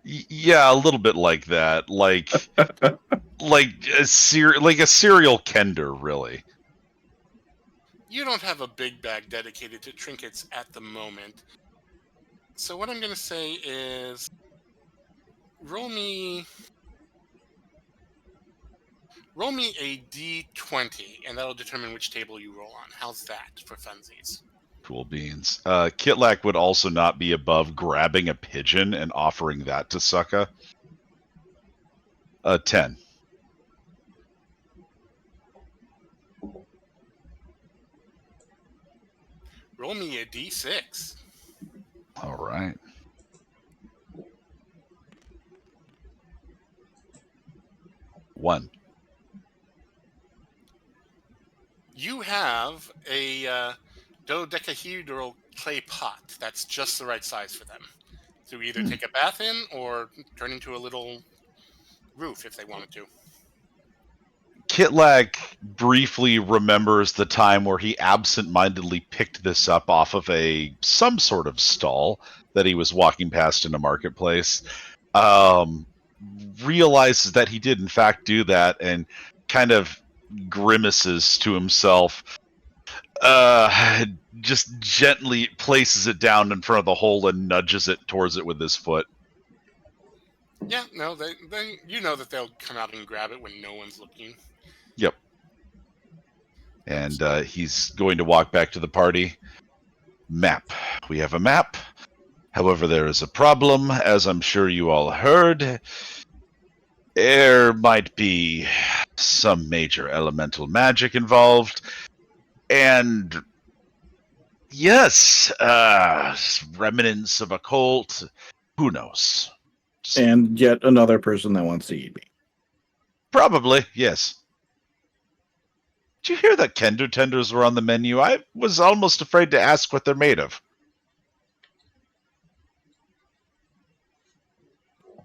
Yeah, a little bit like that. Like a serial kender, really. You don't have a big bag dedicated to trinkets at the moment. So what I'm going to say is roll me a d20, and that'll determine which table you roll on. How's that for funsies? Cool beans. Kitlak would also not be above grabbing a pigeon and offering that to Sukka. 10. Roll me a d6. All right. One. You have a dodecahedral clay pot that's just the right size for them to either take a bath in or turn into a little roof if they wanted to. Kitlak briefly remembers the time where he absent-mindedly picked this up off of some sort of stall that he was walking past in a marketplace. Realizes that he did in fact do that and kind of grimaces to himself. Just gently places it down in front of the hole and nudges it towards it with his foot. Yeah, no, they you know that they'll come out and grab it when no one's looking. Yep. And he's going to walk back to the party. Map. We have a map. However, there is a problem, as I'm sure you all heard. There might be some major elemental magic involved. And yes, remnants of a cult. Who knows? And yet another person that wants to eat me. Probably, yes. Did you hear that Kender tenders were on the menu? I was almost afraid to ask what they're made of.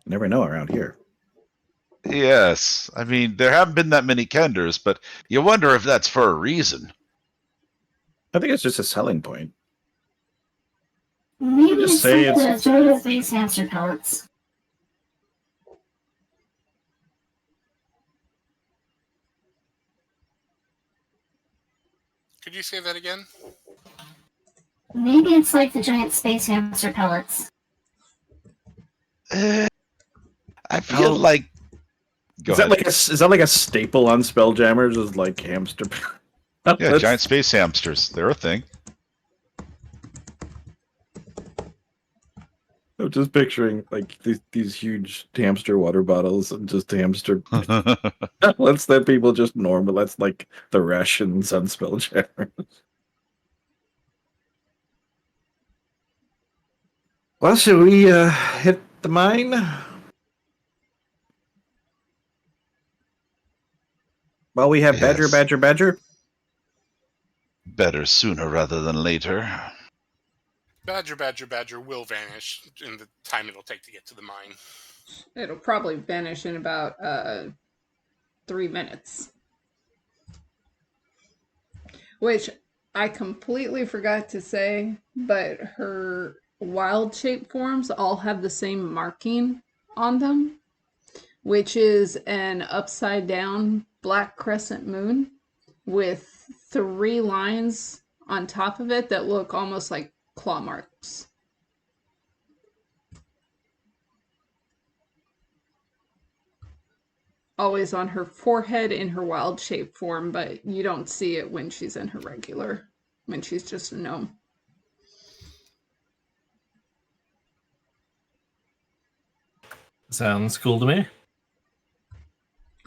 Never know around here. Yes, I mean, there haven't been that many Kenders, but you wonder if that's for a reason. I think it's just a selling point. Maybe Just it's say like it's- the Jojo-based hamster pellets. Could you say that again? Maybe it's like the giant space hamster pellets. I feel How- like. Go Is ahead. that like a staple on Spelljammers? Is like hamster? Yeah, giant space hamsters. They're a thing. I'm just picturing like these huge hamster water bottles and just hamster pellets that people just normal. That's like the rations on Spelljammers. Well, should we hit the mine? Well, we have Yes. Badger. Better sooner rather than later. Badger will vanish in the time it'll take to get to the mine. It'll probably vanish in about 3 minutes. Which I completely forgot to say, but her wild shape forms all have the same marking on them, which is an upside down black crescent moon with 3 lines on top of it that look almost like claw marks. Always on her forehead in her wild shape form, but you don't see it when she's in her regular, when she's just a gnome. Sounds cool to me.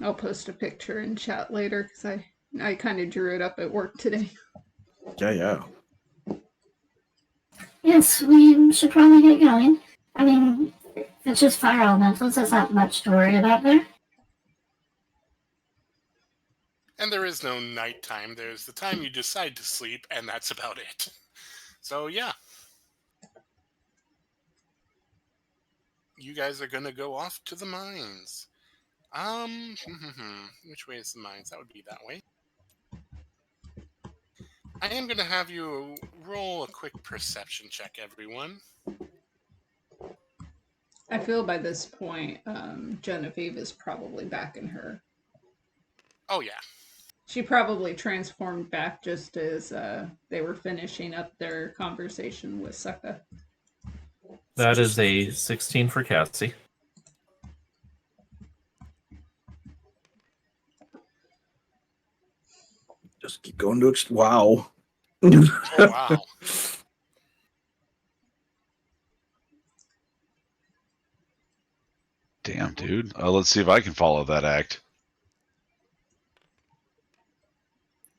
I'll post a picture in chat later because I kind of drew it up at work today. Yeah. Yes, we should probably get going. I mean, it's just fire elementals. There's not much to worry about there. And there is no nighttime. There's the time you decide to sleep, and that's about it. So, yeah. You guys are going to go off to the mines. Which way is the mines? That would be that way. I am going to have you roll a quick perception check, everyone. I feel by this point, Genevieve is probably back in her. Oh, yeah. She probably transformed back just as they were finishing up their conversation with Sucka. That is a 16 for Cassie. Just keep going to wow. Oh, wow. Damn, dude. Let's see if I can follow that act.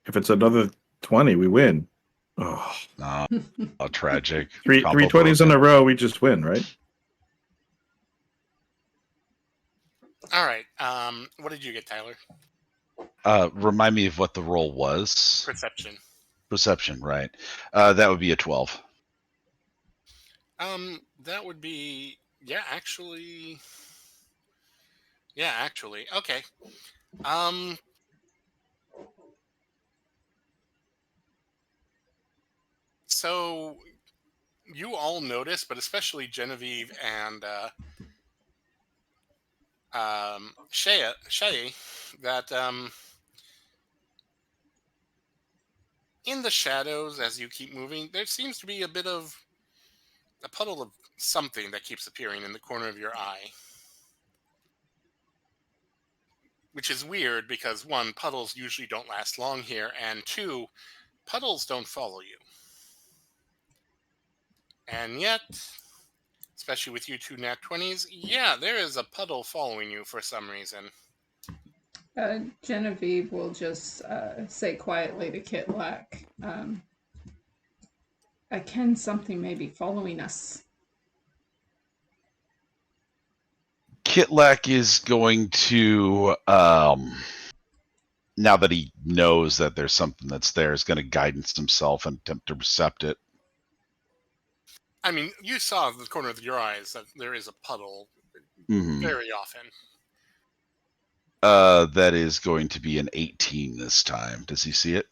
If it's another 20, we win. Oh, No, tragic. three Combo 20s in broken. a row, we just win, right? All right. What did you get, Tyler? Remind me of what the roll was. Perception. Perception, right. That would be a 12. That would be... Yeah, actually... Okay. So you all notice, but especially Genevieve and Shay, that in the shadows as you keep moving, there seems to be a bit of a puddle of something that keeps appearing in the corner of your eye. Which is weird because, one, puddles usually don't last long here, and two, puddles don't follow you. And yet, especially with you two nat 20s, yeah, there is a puddle following you for some reason. Genevieve will just say quietly to Kitlak, Ken, something may be following us. Kitlak is going to, now that he knows that there's something that's there, is going to guidance himself and attempt to percept it. I mean, you saw in the corner of your eyes that there is a puddle very often. That is going to be an 18 this time. Does he see it?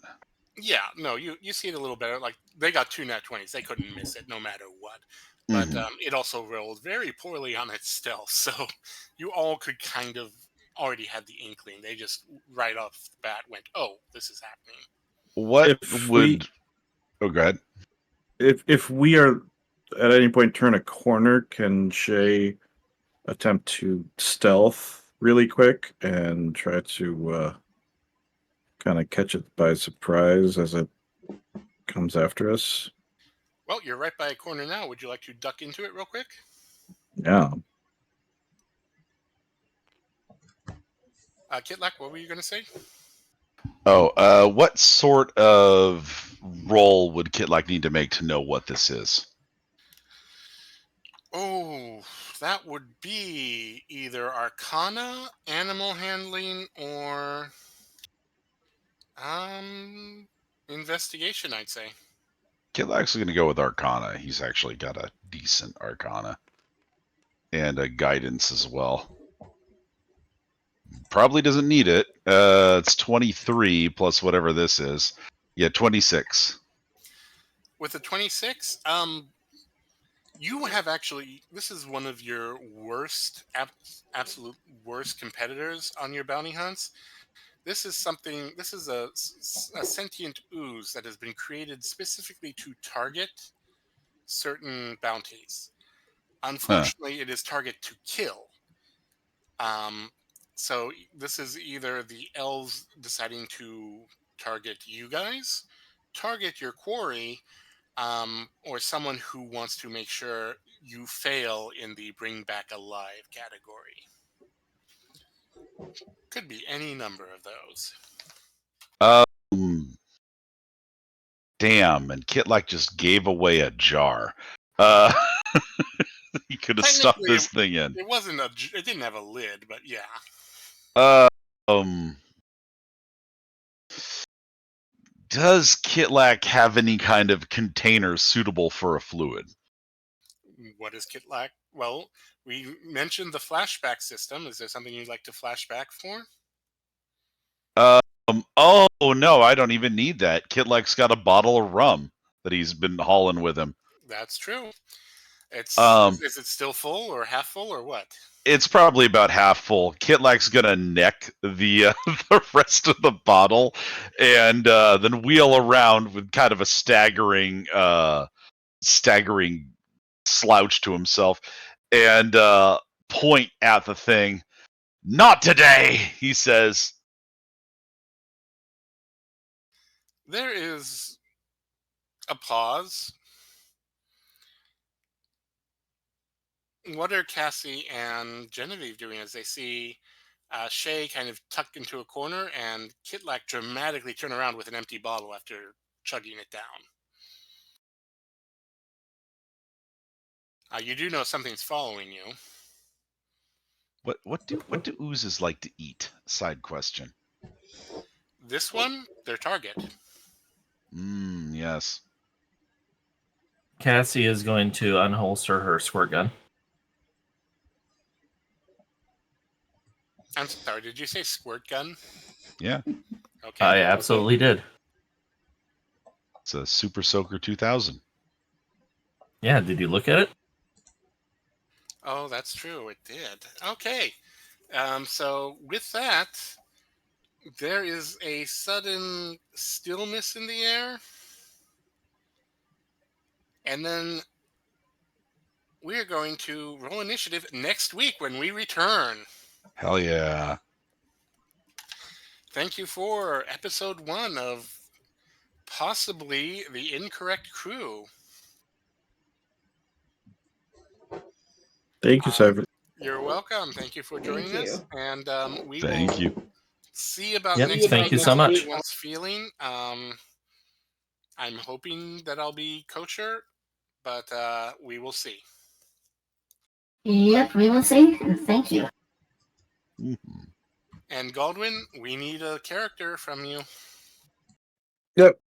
Yeah, no, you see it a little better. Like, they got two nat 20s. They couldn't miss it no matter what. But it also rolled very poorly on its stealth. So you all could kind of already had the inkling. They just right off the bat went, oh, this is happening. What would... Oh, go ahead. If we are at any point turn a corner, can Shay attempt to stealth really quick and try to kind of catch it by surprise as it comes after us? Well, you're right by a corner now. Would you like to duck into it real quick? Yeah. Kitlak, what were you going to say? Oh, what sort of roll would Kitlak need to make to know what this is? Oh, that would be either Arcana, Animal Handling, or Investigation, I'd say. Kitlak's going to go with Arcana. He's actually got a decent Arcana. And a Guidance as well. Probably doesn't need it. It's 23 plus whatever this is. Yeah, 26. With a 26, You have actually. This is one of your worst, absolute worst competitors on your bounty hunts. This is something. This is a sentient ooze that has been created specifically to target certain bounties. Unfortunately, it is target to kill. So this is either the elves deciding to target you guys, target your quarry, or someone who wants to make sure you fail in the bring back alive category. Could be any number of those. Damn, and Kitlak just gave away a jar. He could have stuffed Technically, this thing in. It wasn't a. It didn't have a lid, but yeah. Does Kitlak have any kind of container suitable for a fluid? What is Kitlak? Well, we mentioned the flashback system. Is there something you'd like to flashback for? Oh no, I don't even need that. Kitlak's got a bottle of rum that he's been hauling with him. That's true. It's is it still full or half full or what? It's probably about half full. Kitlak's gonna neck the the rest of the bottle, and then wheel around with kind of a staggering slouch to himself, and point at the thing. Not today, he says. There is a pause. What are Cassie and Genevieve doing as they see Shay kind of tucked into a corner and Kitlak dramatically turn around with an empty bottle after chugging it down? You do know something's following you. What do oozes like to eat? Side question. This one, their target. Yes. Cassie is going to unholster her squirt gun. I'm sorry, did you say squirt gun? Yeah. Okay. I absolutely did. It's a Super Soaker 2000. Yeah, did you look at it? Oh, that's true. It did. Okay. So with that, there is a sudden stillness in the air. And then we're going to roll initiative next week when we return. Hell yeah. Thank you for episode 1 of possibly the Incorrect Crew. Thank you, Cypher. You're welcome. Thank you for joining us. And we Thank will you. see about Yep, next thank week you so how much. everyone's feeling. I'm hoping that I'll be kosher, but we will see. Yep, we will see. And thank you. Mhm. And Goldwyn, we need a character from you. Yep.